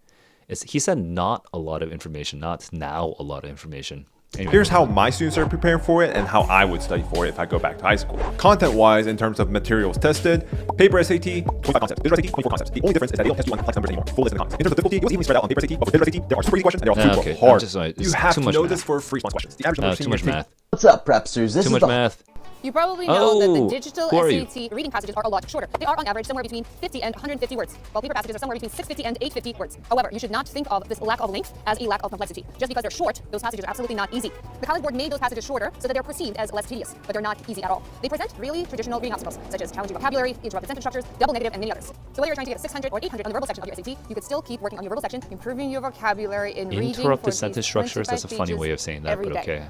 He said not a lot of information, not now a lot of information. Anyway. Here's how my students are preparing for it and how I would study for it if I go back to high school. Content-wise, in terms of materials tested, paper SAT, 25 concepts. Digital SAT, 24 concepts. The only difference is that they don't test you on complex numbers anymore. Full list of the concepts. In terms of difficulty, it was evenly spread out on paper SAT, but with digital SAT, there are super easy questions and there are super hard. You have to know math. this for free response questions. The average number of Too much math. What's up, Prepsters? This Too is much the math. You probably know that the digital Who are you? SAT reading passages are a lot shorter. They are on average somewhere between 50 and 150 words, while paper passages are somewhere between 650 and 850 words. However, you should not think of this lack of length as a lack of complexity. Just because they're short, those passages are absolutely not easy. The College Board made those passages shorter so that they're perceived as less tedious, but they're not easy at all. They present really traditional reading obstacles, such as challenging vocabulary, interrupted sentence structures, double negative, and many others. So whether you're trying to get a 600 or 800 on the verbal section of your SAT, you could still keep working on your verbal section, improving your vocabulary in reading. Interrupted sentence structures. That's a funny way of saying that, but okay.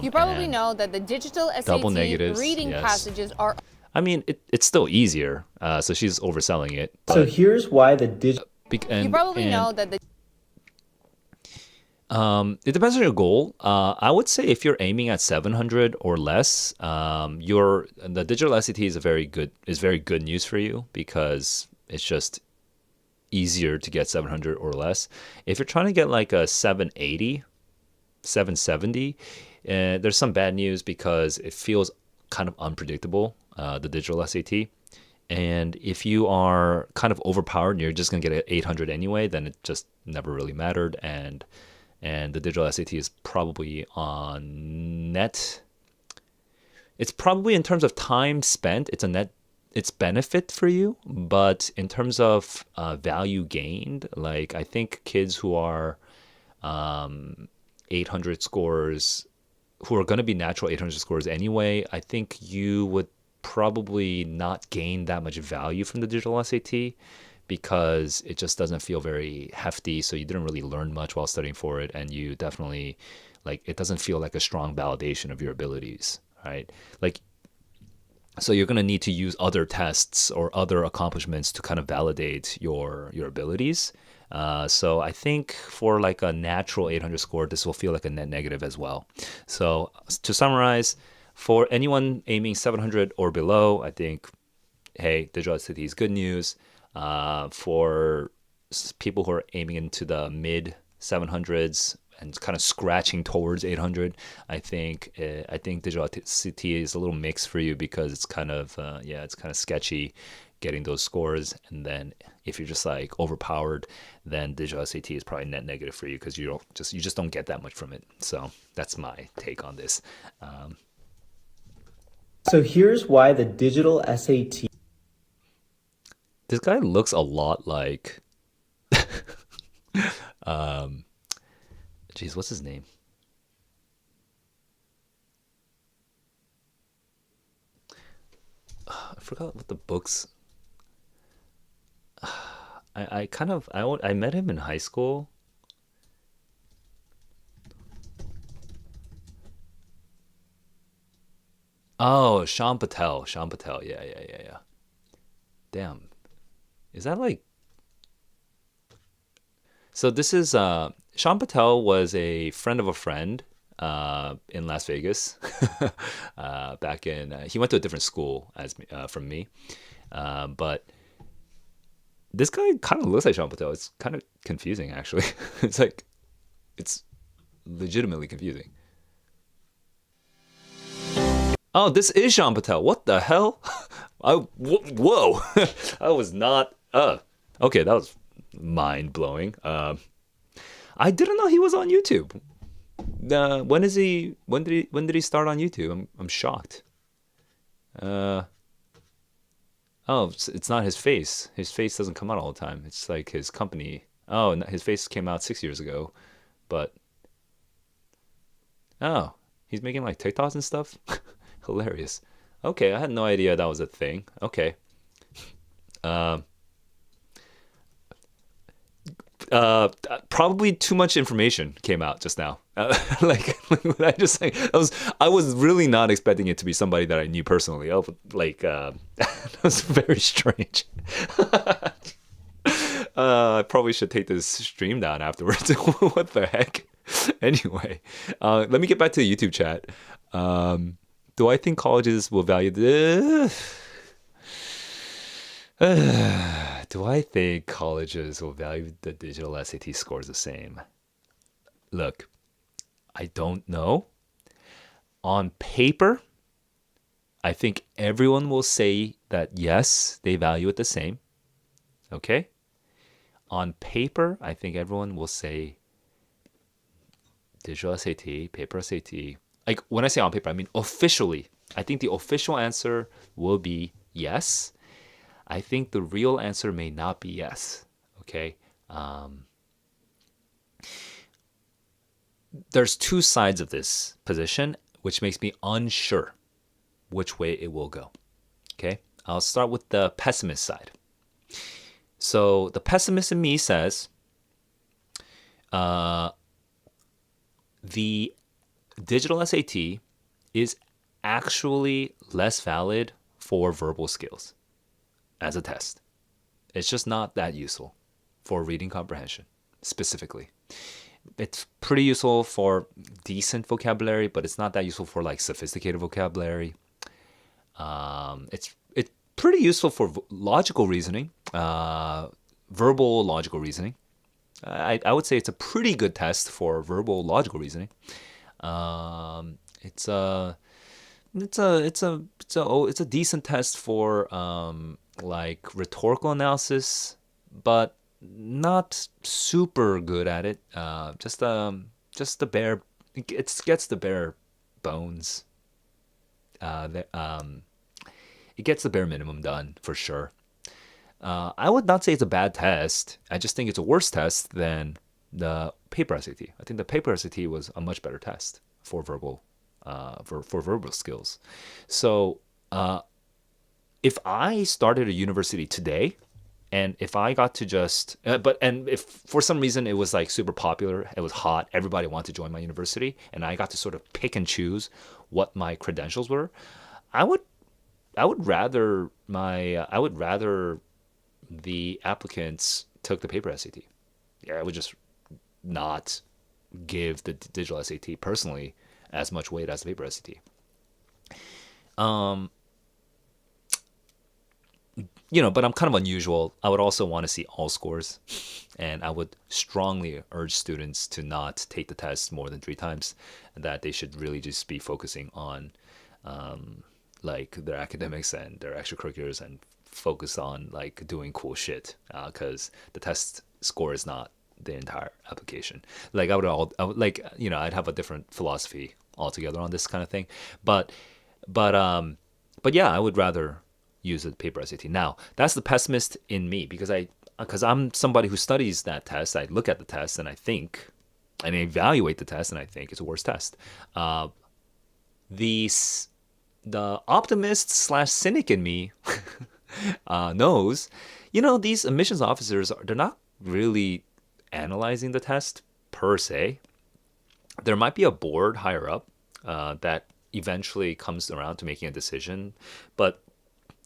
You probably know that the digital SAT reading passages are. I mean, it's still easier. So she's overselling it. So here's why the digital. You probably know that the. It depends on your goal. I would say if you're aiming at 700 or less, the digital SAT is very good news for you because it's just easier to get 700 or less. If you're trying to get like a 780, 770, there's some bad news because it feels kind of unpredictable, the digital SAT. And if you are kind of overpowered and you're just going to get an 800 anyway, then it just never really mattered. And the digital SAT is probably on net. It's probably in terms of time spent, it's benefit for you. But in terms of value gained, like I think kids who are 800 scores, who are going to be natural 800 scores anyway, I think you would probably not gain that much value from the digital SAT because it just doesn't feel very hefty. So you didn't really learn much while studying for it, and you definitely like it doesn't feel like a strong validation of your abilities, right? Like so you're going to need to use other tests or other accomplishments to kind of validate your abilities. So I think for like a natural 800 score, this will feel like a net negative as well. So to summarize, for anyone aiming 700 or below, I think, hey, digital SAT is good news. For people who are aiming into the mid 700s and kind of scratching towards 800, I think digital CT is a little mixed for you because it's kind of it's kind of sketchy getting those scores. And then if you're just like overpowered, then digital SAT is probably net negative for you because you just don't get that much from it. So that's my take on this. So here's why the digital SAT. This guy looks a lot like geez, what's his name? I forgot what the books. I met him in high school. Oh, Shan Patel. Shan Patel. Yeah. Damn. Is that like so this is Shan Patel was a friend of a friend in Las Vegas back in he went to a different school as from me. But this guy kind of looks like Shan Patel. It's kind of confusing actually. It's legitimately confusing. Oh, this is Shan Patel. What the hell? Whoa. I was not okay, that was mind blowing. I didn't know he was on YouTube. When did he start on YouTube? I'm shocked. Oh, it's not his face. His face doesn't come out all the time. It's like his company. Oh, his face came out 6 years ago, but oh, he's making like TikToks and stuff. Hilarious. Okay, I had no idea that was a thing. Okay. Probably too much information came out just now. I was really not expecting it to be somebody that I knew personally. That was very strange. I probably should take this stream down afterwards. What the heck? Anyway, let me get back to the YouTube chat. Do I think colleges will value this? Do I think colleges will value the digital SAT scores the same? Look, I don't know. On paper, I think everyone will say that yes, they value it the same. Okay? On paper, I think everyone will say digital SAT, paper SAT. Like when I say on paper, I mean officially. I think the official answer will be yes. I think the real answer may not be yes. Okay. There's two sides of this position, which makes me unsure which way it will go. Okay. I'll start with the pessimist side. So the pessimist in me says the digital SAT is actually less valid for verbal skills as a test. It's just not that useful for reading comprehension specifically. It's pretty useful for decent vocabulary, but it's not that useful for like sophisticated vocabulary. It's pretty useful for logical reasoning, verbal logical reasoning. I would say it's a pretty good test for verbal logical reasoning. It's a decent test for like rhetorical analysis, but not super good at it. Just the bare, it gets the bare bones. It gets the bare minimum done for sure. I would not say it's a bad test. I just think it's a worse test than the paper SAT. I think the paper SAT was a much better test for verbal, for verbal skills. So, if I started a university today And if I got to just, and if for some reason it was like super popular, it was hot, everybody wanted to join my university, and I got to sort of pick and choose what my credentials were, I would, I would rather the applicants took the paper SAT. Yeah, I would just not give the digital SAT personally as much weight as the paper SAT. But I'm kind of unusual. I would also want to see all scores, and I would strongly urge students to not take the test more than 3 times, and that they should really just be focusing on like their academics and their extracurriculars and focus on like doing cool shit, because the test score is not the entire application. Like I would like, I'd have a different philosophy altogether on this kind of thing, but yeah, I would rather use the paper SAT. Now, that's the pessimist in me, because I'm somebody who studies that test. I look at the test and I think, and I evaluate the test and I think it's a worse test. The optimist slash cynic in me knows, these admissions officers, they're not really analyzing the test per se. There might be a board higher up that eventually comes around to making a decision, but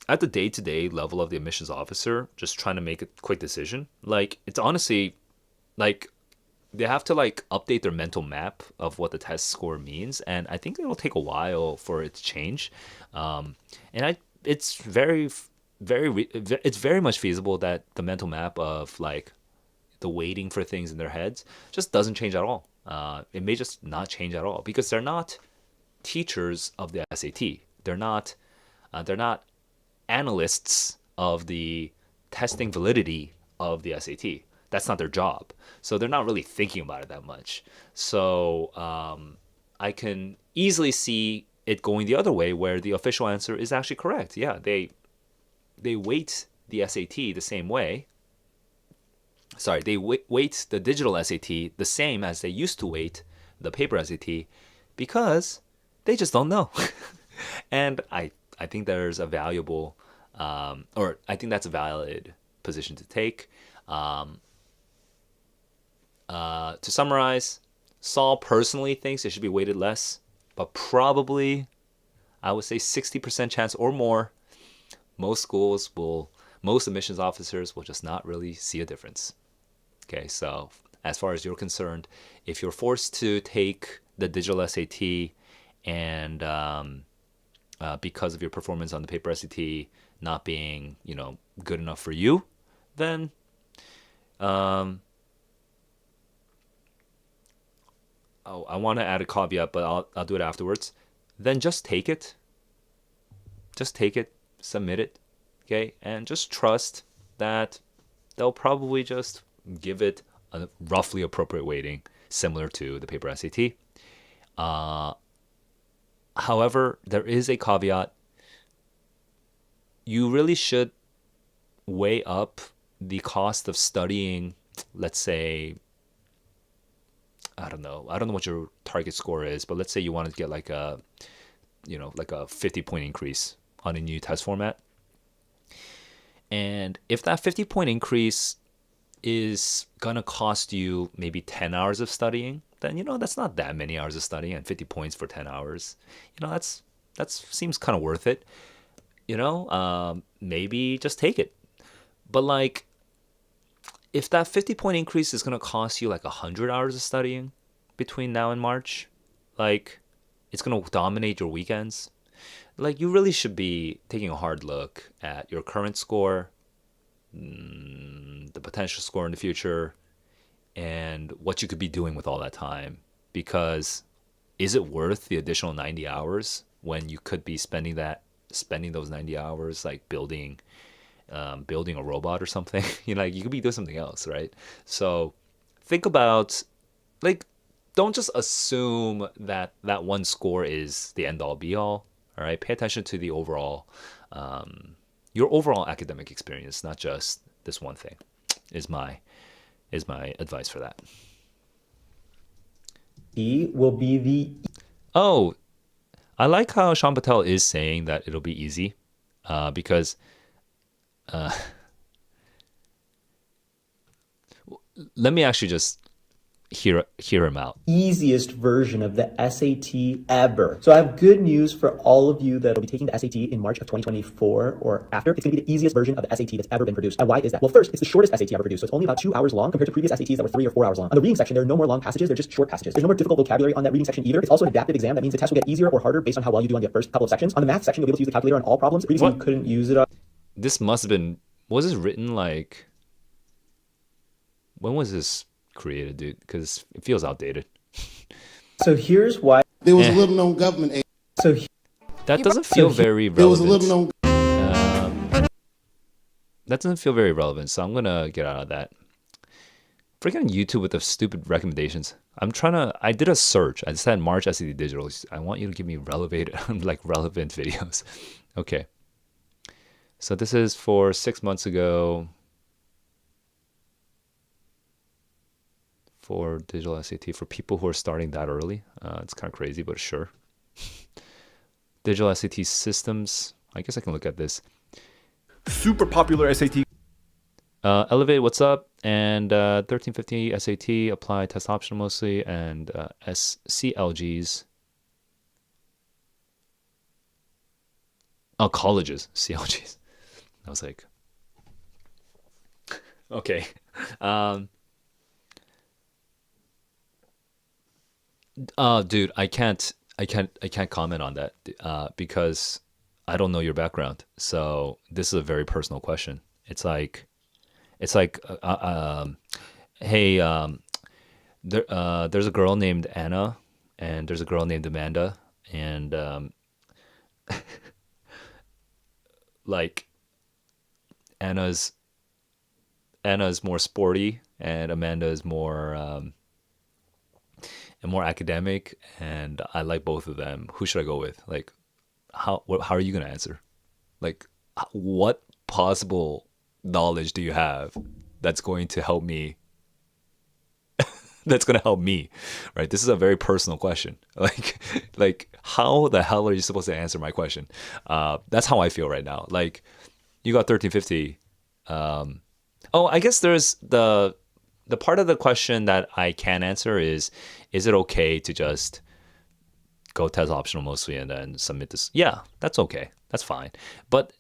at the day-to-day level of the admissions officer, just trying to make a quick decision, like, it's honestly like they have to like update their mental map of what the test score means, and I think it'll take a while for it to change. It's very it's very much feasible that the mental map of like the waiting for things in their heads just doesn't change at all. It may just not change at all, because they're not teachers of the SAT. They're not analysts of the testing validity of the SAT. That's not their job. So they're not really thinking about it that much. So I can easily see it going the other way, where the official answer is actually correct. Yeah, they weight the SAT the same way. Sorry, they weight the digital SAT the same as they used to weight the paper SAT, because they just don't know. And I think there's a valuable, or I think that's a valid position to take. To summarize, Saul personally thinks it should be weighted less, but probably, I would say 60% chance or more, most admissions officers will just not really see a difference. Okay, so as far as you're concerned, if you're forced to take the digital SAT and because of your performance on the paper SAT not being, good enough for you, then I want to add a caveat, but I'll do it afterwards. Then just take it. Just take it, submit it, okay? And just trust that they'll probably just give it a roughly appropriate weighting, similar to the paper SAT. However, there is a caveat. You really should weigh up the cost of studying, let's say, I don't know what your target score is, but let's say you want to get like a 50-point increase on a new test format. And if that 50-point increase is gonna cost you maybe 10 hours of studying, then that's not that many hours of studying, and 50 points for 10 hours, that seems kind of worth it. Maybe just take it. But like, if that 50-point increase is gonna cost you like 100 hours of studying between now and March, like, it's gonna dominate your weekends, like, you really should be taking a hard look at your current score, the potential score in the future, and what you could be doing with all that time. Because is it worth the additional 90 hours when you could be spending those 90 hours like building a robot or something? You could be doing something else, right? So think about, like, don't just assume that one score is the end all be all. All right, pay attention to the overall, your overall academic experience, not just this one thing. Is my advice for that. E will be the Oh, I like how Shan Patel is saying that it'll be easy, because let me actually just hear him out. Easiest version of the SAT ever. So I have good news for all of you that will be taking the SAT in March of 2024 or after. It's going to be the easiest version of the SAT that's ever been produced. And why is that? Well, first, it's the shortest SAT ever produced. So it's only about 2 hours long compared to previous SATs that were 3 or 4 hours long. On the reading section, there are no more long passages. They're just short passages. There's no more difficult vocabulary on that reading section either. It's also an adaptive exam. That means the test will get easier or harder based on how well you do on the first couple of sections. On the math section, you'll be able to use the calculator on all problems. Previously, you couldn't use it on. This must have been, was this written like, when was this created, dude? Because it feels outdated. So here's why. There was a little known government agency. So that doesn't feel very relevant. There was a little known. That doesn't feel very relevant, so I'm gonna get out of that. Freaking YouTube with the stupid recommendations. I did a search. I said March SAT Digital. I want you to give me relevant videos. Okay. So this is for 6 months ago. For digital SAT, for people who are starting that early. It's kind of crazy, but sure. Digital SAT systems. I guess I can look at this. Super popular SAT. Elevate, what's up? And 1350 SAT, apply test optional mostly, and CLGs. Oh, colleges, CLGs. I was like, okay. Dude, I can't comment on that because I don't know your background. So this is a very personal question. It's like, hey, there's a girl named Anna, and there's a girl named Amanda, and like Anna's more sporty, and Amanda is more academic, and I like both of them. Who should I go with? Like, how are you gonna answer? Like, what possible knowledge do you have that's going to help me? That's gonna help me, right? This is a very personal question. Like, how the hell are you supposed to answer my question? That's how I feel right now. Like, you got 1350. Oh, I guess there's the part of the question that I can answer is it okay to just go test optional mostly and then submit this? Yeah, that's okay. That's fine. But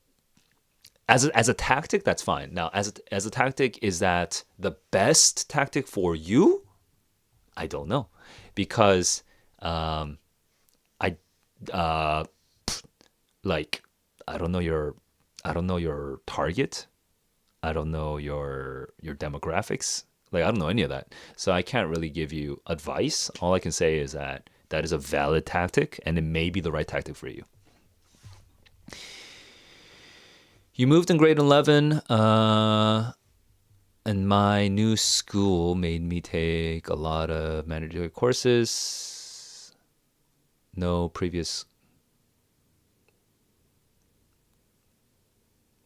as a tactic, that's fine. Now, as a tactic, is that the best tactic for you? I don't know, because I don't know your target. I don't know your demographics. Like, I don't know any of that. So I can't really give you advice. All I can say is that is a valid tactic, and it may be the right tactic for you. You moved in grade 11, and my new school made me take a lot of mandatory courses. No previous...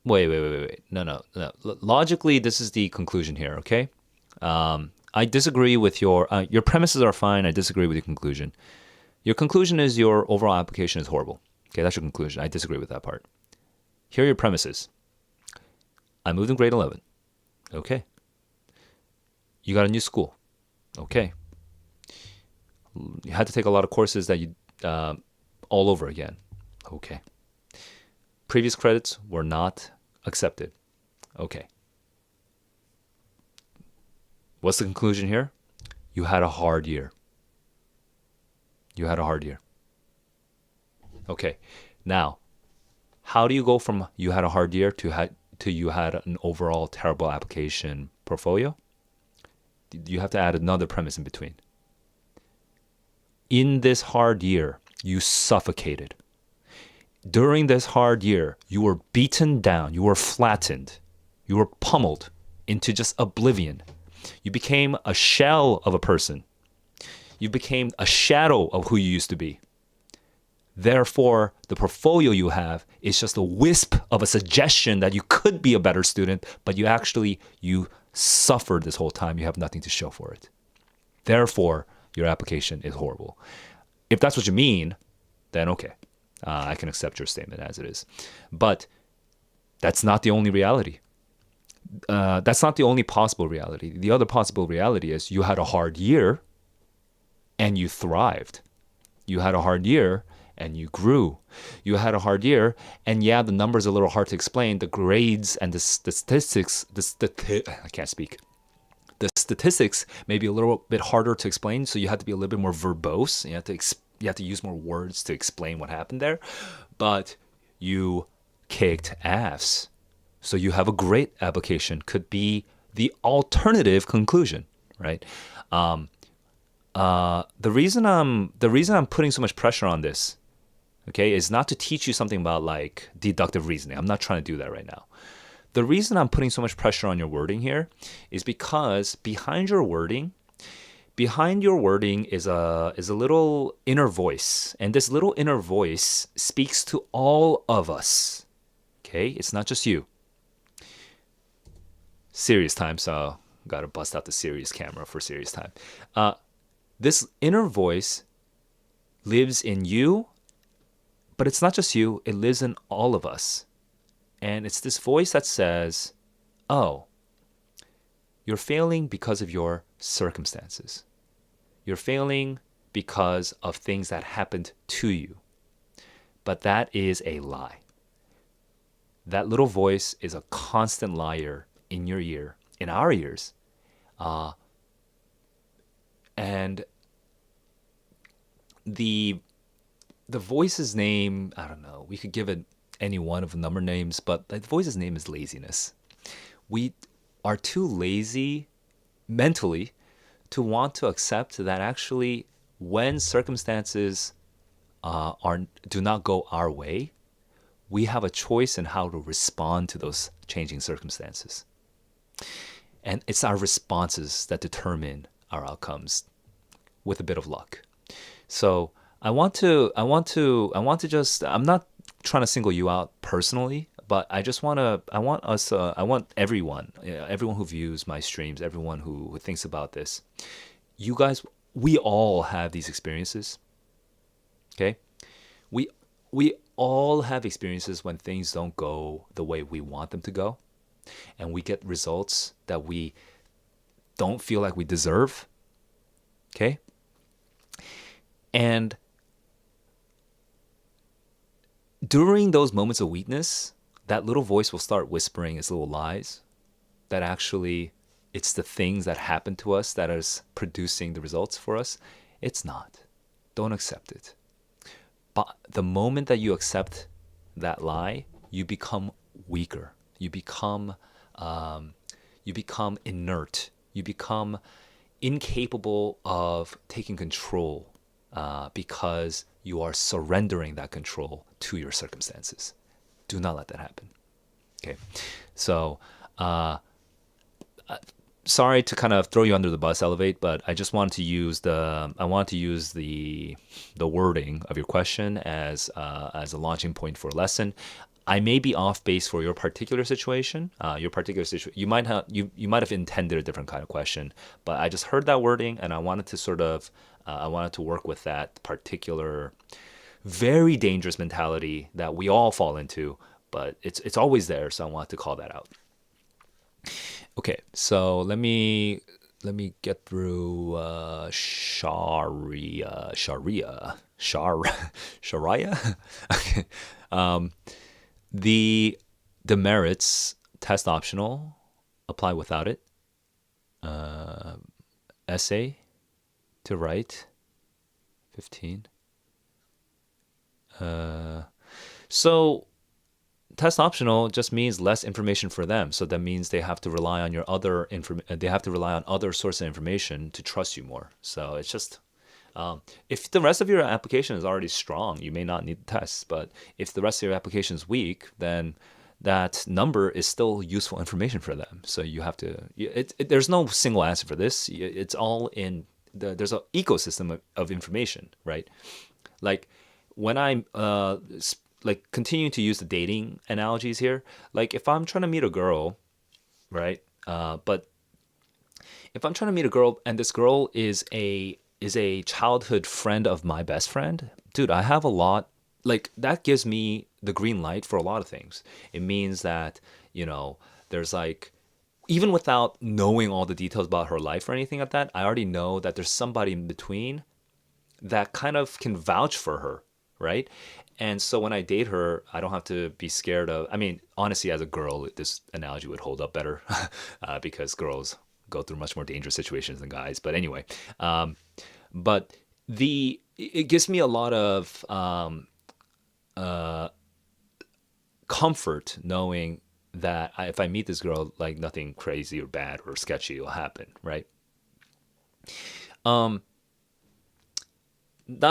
Wait. No. Logically, this is the conclusion here, okay? I disagree with your premises are fine. I disagree with your conclusion. Your conclusion is your overall application is horrible. Okay, that's your conclusion. I disagree with that part. Here are your premises. I moved in grade 11. Okay. You got a new school. Okay. You had to take a lot of courses that you all over again. Okay. Previous credits were not accepted. Okay. What's the conclusion here? You had a hard year. Okay. Now, how do you go from you had a hard year to you had an overall terrible application portfolio? You have to add another premise in between. In this hard year, you suffocated. During this hard year, you were beaten down, you were flattened, you were pummeled into just oblivion. You became a shell of a person. You became a shadow of who you used to be. Therefore, the portfolio you have is just a wisp of a suggestion that you could be a better student, but you suffered this whole time. You have nothing to show for it. Therefore, your application is horrible. If that's what you mean, then okay. I can accept your statement as it is. But that's not the only reality. That's not the only possible reality. The other possible reality is you had a hard year and you thrived. You had a hard year and you grew. You had a hard year, and yeah, the numbers are a little hard to explain. The grades and the statistics, I can't speak. The statistics may be a little bit harder to explain, so you have to be a little bit more verbose. You have to use more words to explain what happened there. But you kicked ass. So you have a great application, could be the alternative conclusion, right? The reason I'm putting so much pressure on this, okay, is not to teach you something about like deductive reasoning. I'm not trying to do that right now. The reason I'm putting so much pressure on your wording here is because behind your wording is a little inner voice, and this little inner voice speaks to all of us. Okay, it's not just you. Serious time, so gotta bust out the serious camera for serious time. This inner voice lives in you, but it's not just you, it lives in all of us. And it's this voice that says, oh, you're failing because of your circumstances. You're failing because of things that happened to you. But that is a lie. That little voice is a constant liar in your ear, in our ears. And the voice's name, I don't know, we could give it any one of the number names, but the voice's name is laziness. We are too lazy mentally to want to accept that actually when circumstances do not go our way, we have a choice in how to respond to those changing circumstances. And it's our responses that determine our outcomes with a bit of luck. So I want to just, I'm not trying to single you out personally, but I want everyone who views my streams, everyone who thinks about this, you guys, we all have these experiences. Okay? We all have experiences when things don't go the way we want them to go, and we get results that we don't feel like we deserve. Okay? And during those moments of weakness, that little voice will start whispering its little lies that actually it's the things that happen to us that is producing the results for us. It's not. Don't accept it. But the moment that you accept that lie, you become weaker. You become inert. You become incapable of taking control because you are surrendering that control to your circumstances. Do not let that happen. Okay, so sorry to kind of throw you under the bus, Elevate, but I just wanted to use the wording of your question as a launching point for a lesson. I may be off base for your particular situation. You might have intended a different kind of question, but I just heard that wording and I wanted to work with that particular very dangerous mentality that we all fall into, but it's always there. So I wanted to call that out. Okay, so let me get through Sharia. Okay. The demerits, test optional, apply without it. Essay to write, 15. So test optional just means less information for them. So that means they have to rely on other sources of information to trust you more. So it's just if the rest of your application is already strong, you may not need the tests. But if the rest of your application is weak, then that number is still useful information for them. So you have to. There's no single answer for this. It's all in there's an ecosystem of information, right? Like when I'm like continuing to use the dating analogies here, like if I'm trying to meet a girl, right? But if I'm trying to meet a girl and this girl is a childhood friend of my best friend, dude, I have a lot, like that gives me the green light for a lot of things. It means that, there's like even without knowing all the details about her life or anything like that, I already know that there's somebody in between that kind of can vouch for her, right? And so when I date her, I don't have to be scared of. I mean, honestly, as a girl, this analogy would hold up better because girls go through much more dangerous situations than guys. But anyway, but it gives me a lot of comfort knowing that if I meet this girl, like nothing crazy or bad or sketchy will happen, right? Not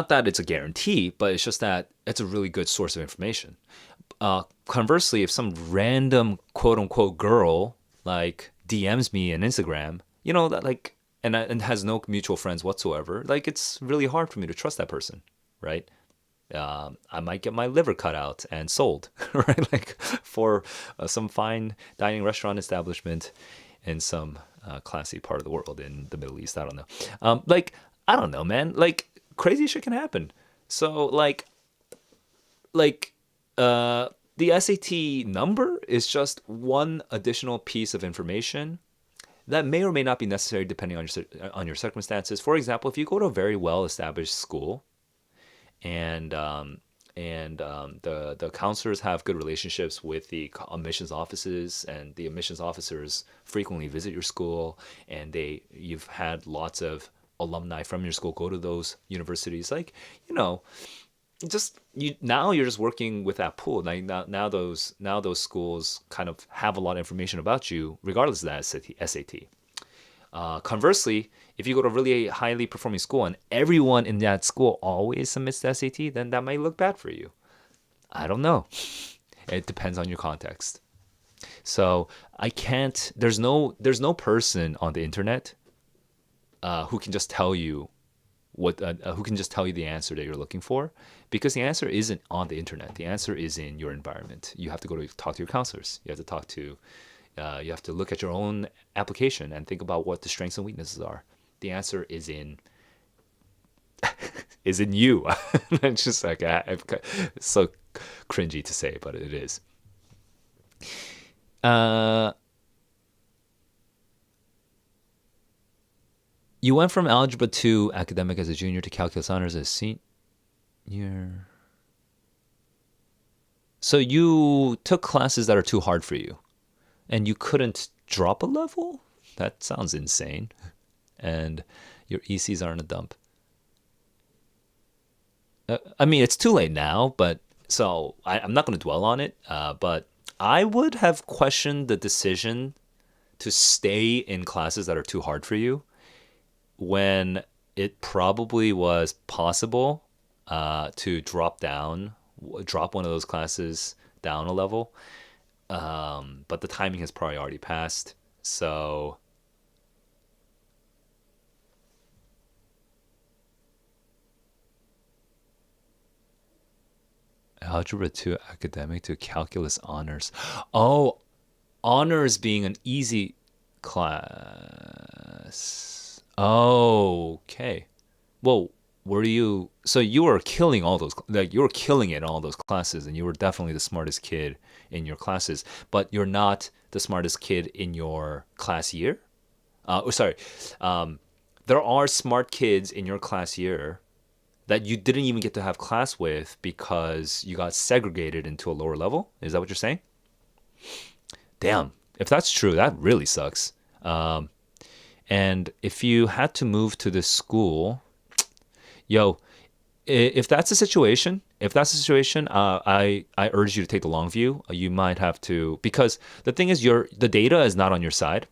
that it's a guarantee, but it's just that it's a really good source of information. Conversely, if some random quote unquote girl like DMs me on Instagram, that like, and has no mutual friends whatsoever, like it's really hard for me to trust that person, right? I might get my liver cut out and sold, right? Like for some fine dining restaurant establishment in some classy part of the world in the Middle East. I don't know. Like, I don't know, man. Like crazy shit can happen. So like the SAT number is just one additional piece of information that may or may not be necessary depending on your circumstances. For example, if you go to a very well-established school, and the counselors have good relationships with the admissions offices, and the admissions officers frequently visit your school, and you've had lots of alumni from your school go to those universities. Like, now you're just working with that pool. Now those schools kind of have a lot of information about you, regardless of that SAT. Conversely, if you go to a really highly performing school and everyone in that school always submits the SAT, then that might look bad for you. I don't know. It depends on your context. So there's no person on the internet who can just tell you the answer that you're looking for, because the answer isn't on the internet. The answer is in your environment. You have to talk to your counselors. You have to look at your own application and think about what the strengths and weaknesses are. The answer is in you. It's just like it's so cringy to say, but it is. You went from Algebra 2 academic as a junior to Calculus Honors as a senior. So you took classes that are too hard for you, and you couldn't drop a level? That sounds insane. And your ECs are in a dump. I mean, it's too late now, but so I'm not going to dwell on it. But I would have questioned the decision to stay in classes that are too hard for you when it probably was possible to drop one of those classes down a level. But the timing has probably already passed. So Algebra 2 academic to Calculus Honors. Oh, honors being an easy class. Oh, okay. Well, so you were killing all those, like you were killing it in all those classes, and you were definitely the smartest kid in your classes, but you're not the smartest kid in your class year? There are smart kids in your class year that you didn't even get to have class with because you got segregated into a lower level? Is that what you're saying? Damn, if that's true, that really sucks. And if you had to move to this school, if that's the situation, I urge you to take the long view. You might have to, because the thing is, the data is not on your side.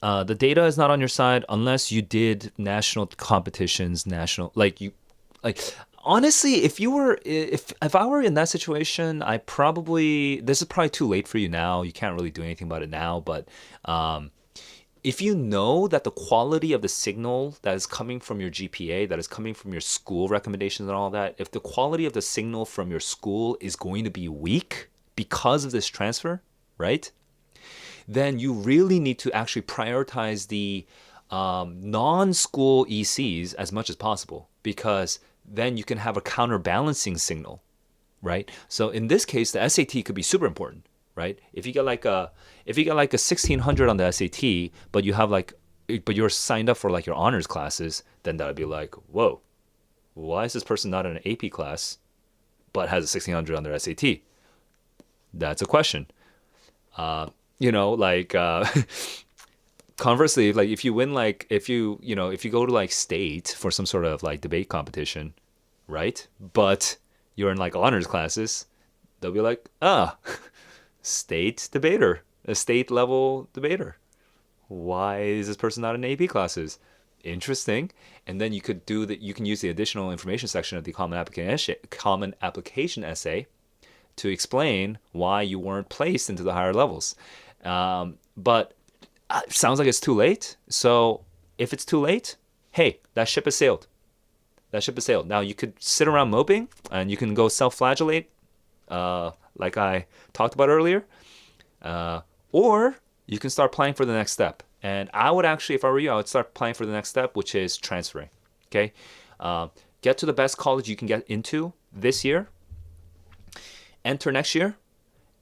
The data is not on your side unless you did national competitions, honestly, if I were in that situation, this is probably too late for you now. You can't really do anything about it now, but if you know that the quality of the signal that is coming from your GPA, that is coming from your school recommendations and all that, if the quality of the signal from your school is going to be weak because of this transfer, right? Then you really need to actually prioritize the non-school ECs as much as possible, because then you can have a counterbalancing signal, right? So in this case, the SAT could be super important, right? If you get like a 1600 on the SAT, but you're signed up for like your honors classes, then that would be like, whoa, why is this person not in an AP class but has a 1600 on their SAT? That's a question. Conversely, like if you win, like if you go to like state for some sort of like debate competition, right? But you're in like honors classes, they'll be like, state debater, a state level debater. Why is this person not in AP classes? Interesting. And then you could you can use the additional information section of the common application essay to explain why you weren't placed into the higher levels. But it sounds like it's too late. So if it's too late, hey, that ship has sailed. That ship has sailed. Now you could sit around moping and you can go self-flagellate, like I talked about earlier, or you can start planning for the next step. And I would actually, if I were you, I would start planning for the next step, which is transferring. Okay, get to the best college you can get into this year. Enter next year,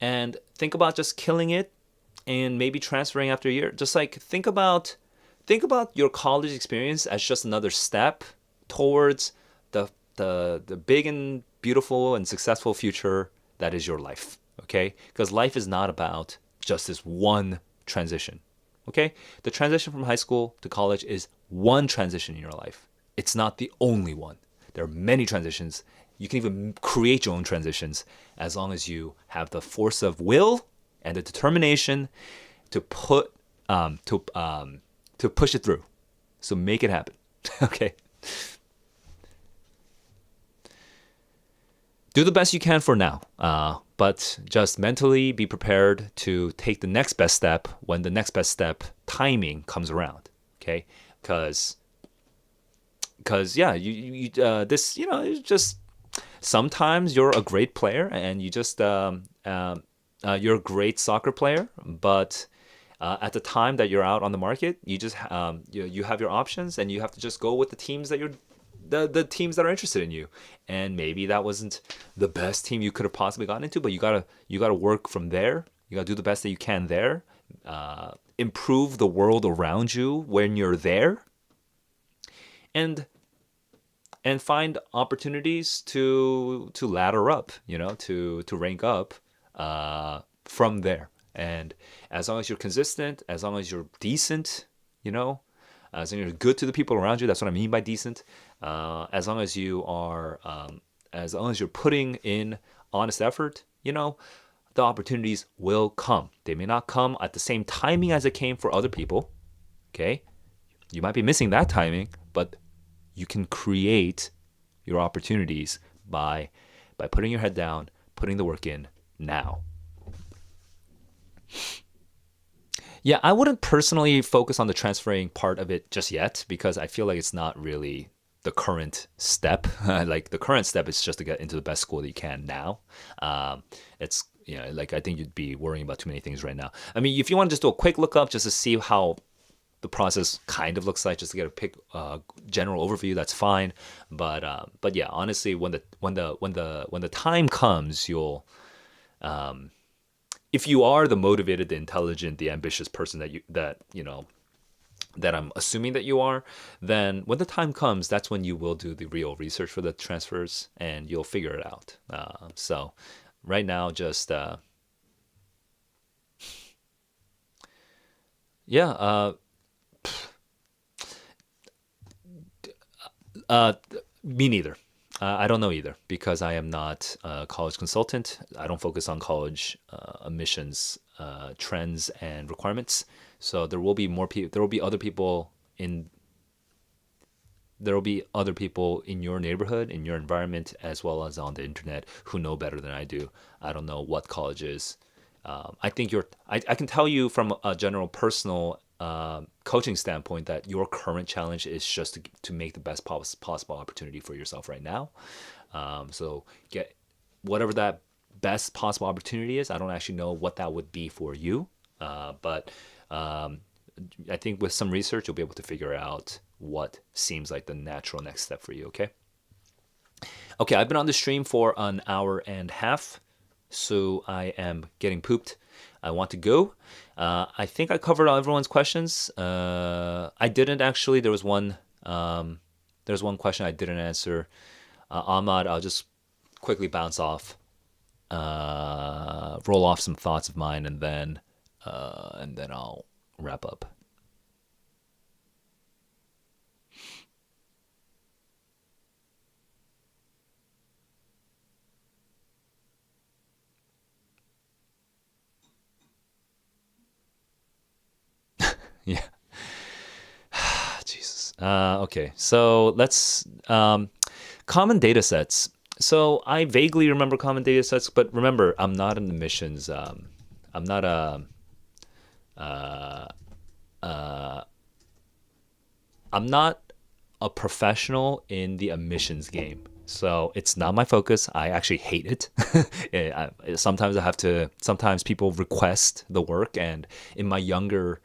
and think about just killing it, and maybe transferring after a year. Just like think about your college experience as just another step towards the big and beautiful and successful future that is your life. Okay, because life is not about just this one transition. Okay, the transition from high school to college is one transition in your life. It's not the only one. There are many transitions. You can even create your own transitions as long as you have the force of will and the determination to push it through. So make it happen. Okay. Do the best you can for now, but just mentally be prepared to take the next best step when the next best step timing comes around. Okay, because yeah, it's just sometimes you're a great player and you just you're a great soccer player, but at the time that you're out on the market, you just you have your options and you have to just go with the teams that the teams that are interested in you. And maybe that wasn't the best team you could have possibly gotten into, but you gotta work from there. You gotta do the best that you can there. Improve the world around you when you're there, and find opportunities to ladder up, to rank up from there. And as long as you're consistent, as long as you're decent, as long as you're good to the people around you, that's what I mean by decent. As long as you are, as long as you're putting in honest effort, the opportunities will come. They may not come at the same timing as it came for other people. Okay, you might be missing that timing, but you can create your opportunities by putting your head down, putting the work in now. Yeah, I wouldn't personally focus on the transferring part of it just yet because I feel like it's not really the current step. Like the current step is just to get into the best school that you can now. It's like I think you'd be worrying about too many things right now. I mean, if you want to just do a quick lookup just to see how the process kind of looks like, just to get a general overview, that's fine. But yeah, honestly, when the time comes, you'll if you are the motivated, the intelligent, the ambitious person that I'm assuming that you are, then when the time comes, that's when you will do the real research for the transfers and you'll figure it out. So right now, just yeah. Me neither. I don't know either because I am not a college consultant. I don't focus on college admissions trends and requirements. So there will be more people. There will be other people in. There will be other people in your neighborhood, in your environment, as well as on the internet, who know better than I do. I don't know what college is. I think I can tell you from a general personal coaching standpoint that your current challenge is just to make the best possible opportunity for yourself right now. So get whatever that best possible opportunity is. I don't actually know what that would be for you, but I think with some research you'll be able to figure out what seems like the natural next step for you. Okay, I've been on the stream for an hour and a half. So I am getting pooped. I want to go. I think I covered all everyone's questions. I didn't actually. There's one question I didn't answer. Ahmad, I'll just quickly bounce off, roll off some thoughts of mine, and then I'll wrap up. Yeah. Jesus. Okay. So let's common data sets. So I vaguely remember common data sets, but remember, I'm not in admissions. I'm not a. I'm not a professional in the admissions game. So it's not my focus. I actually hate it. Sometimes I have to. Sometimes people request the work, and in my younger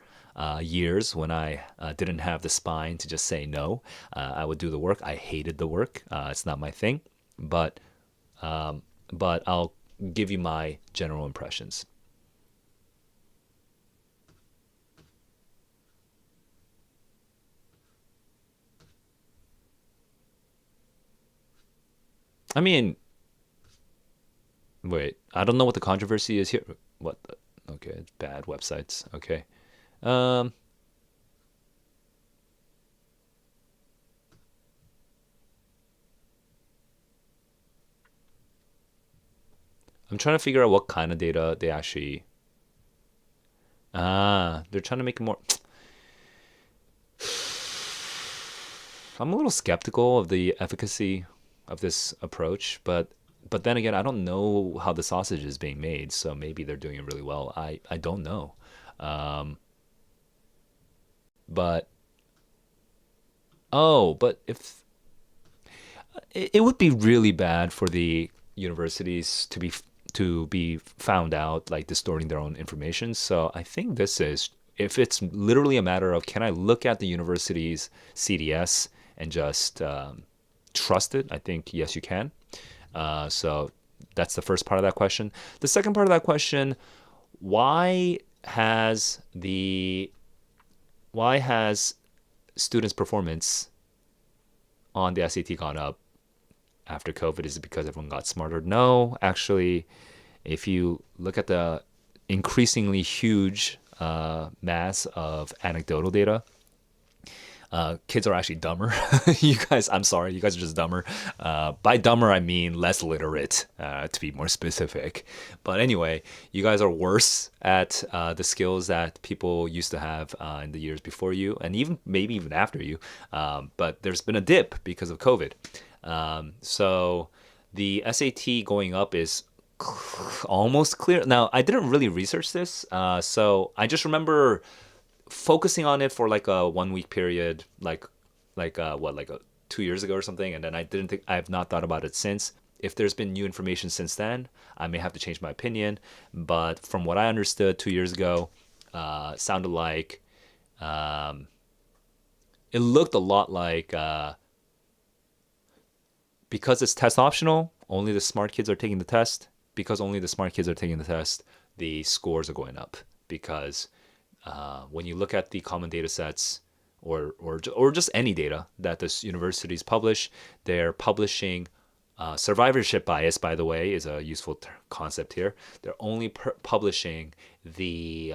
years, when I didn't have the spine to just say no, I would do the work. I hated the work. It's not my thing, but I'll give you my general impressions. I mean, wait, I don't know what the controversy is here. What? Okay, bad websites. Okay. Um, I'm trying to figure out what kind of data they actually. They're trying to make it more. I'm a little skeptical of the efficacy of this approach, but then again, I don't know how the sausage is being made, so maybe they're doing it really well. I don't know. Um, but but if it would be really bad for the universities to be found out like distorting their own information. So I think this is if it's literally a matter of can I look at the university's CDS and just trust it? I think yes, you can. So that's the first part of that question. The second part of that question: why has the why has students' performance on the SAT gone up after COVID? Is it because everyone got smarter? No, actually, if you look at the increasingly huge mass of anecdotal data, kids are actually dumber. You guys, I'm sorry, you guys are just dumber. By dumber, I mean less literate, to be more specific. But anyway, you guys are worse at the skills that people used to have in the years before you, and even maybe even after you. But there's been a dip because of COVID. So the SAT going up is almost clear. Now, I didn't really research this, so I just remember focusing on it for like a 1 week period, like 2 years ago or something, and then I have not thought about it since. If there's been new information since then, I may have to change my opinion. But from what I understood 2 years ago, sounded like it looked a lot like because it's test optional, only the smart kids are taking the test. Because only the smart kids are taking the test, the scores are going up. Because when you look at the common data sets or just any data that the universities publish, they're publishing survivorship bias, by the way, is a useful concept here. They're only publishing the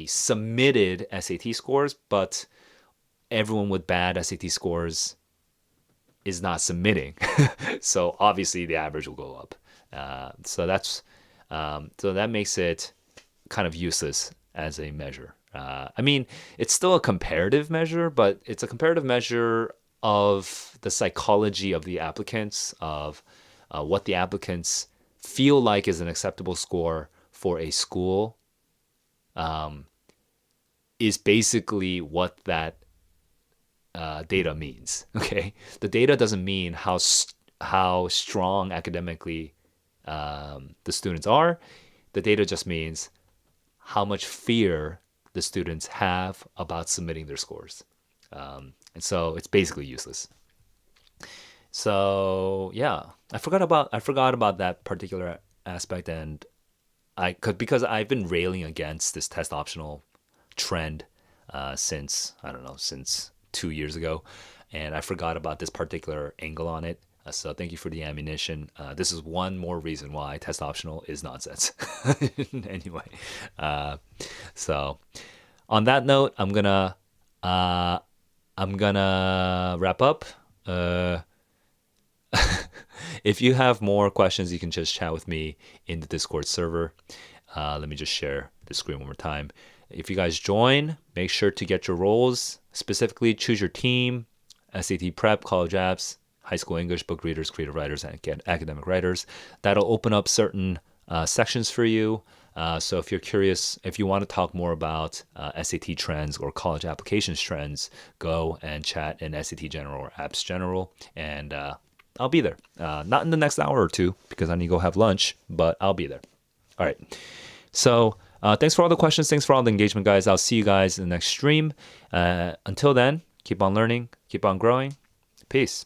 submitted SAT scores, but everyone with bad SAT scores is not submitting. So obviously the average will go up. So that makes it kind of useless as a measure. I mean, it's still a comparative measure, but it's a comparative measure of the psychology of the applicants, of what the applicants feel like is an acceptable score for a school, is basically what that data means. Okay, the data doesn't mean how strong academically the students are. The data just means how much fear the students have about submitting their scores. And so it's basically useless. So yeah, I forgot about that particular aspect, and because I've been railing against this test optional trend since I don't know since 2 years ago, and I forgot about this particular angle on it. So thank you for the ammunition. This is one more reason why test optional is nonsense. Anyway, so on that note, I'm gonna wrap up. If you have more questions, you can just chat with me in the Discord server. Let me just share the screen one more time. If you guys join, make sure to get your roles. Specifically, choose your team: SAT prep, college apps, high school English, book readers, creative writers, and academic writers. That'll open up certain sections for you. So if you're curious, if you want to talk more about SAT trends or college applications trends, go and chat in SAT General or Apps General, and I'll be there. Not in the next hour or two because I need to go have lunch, but I'll be there. All right. So thanks for all the questions. Thanks for all the engagement, guys. I'll see you guys in the next stream. Until then, keep on learning, keep on growing. Peace.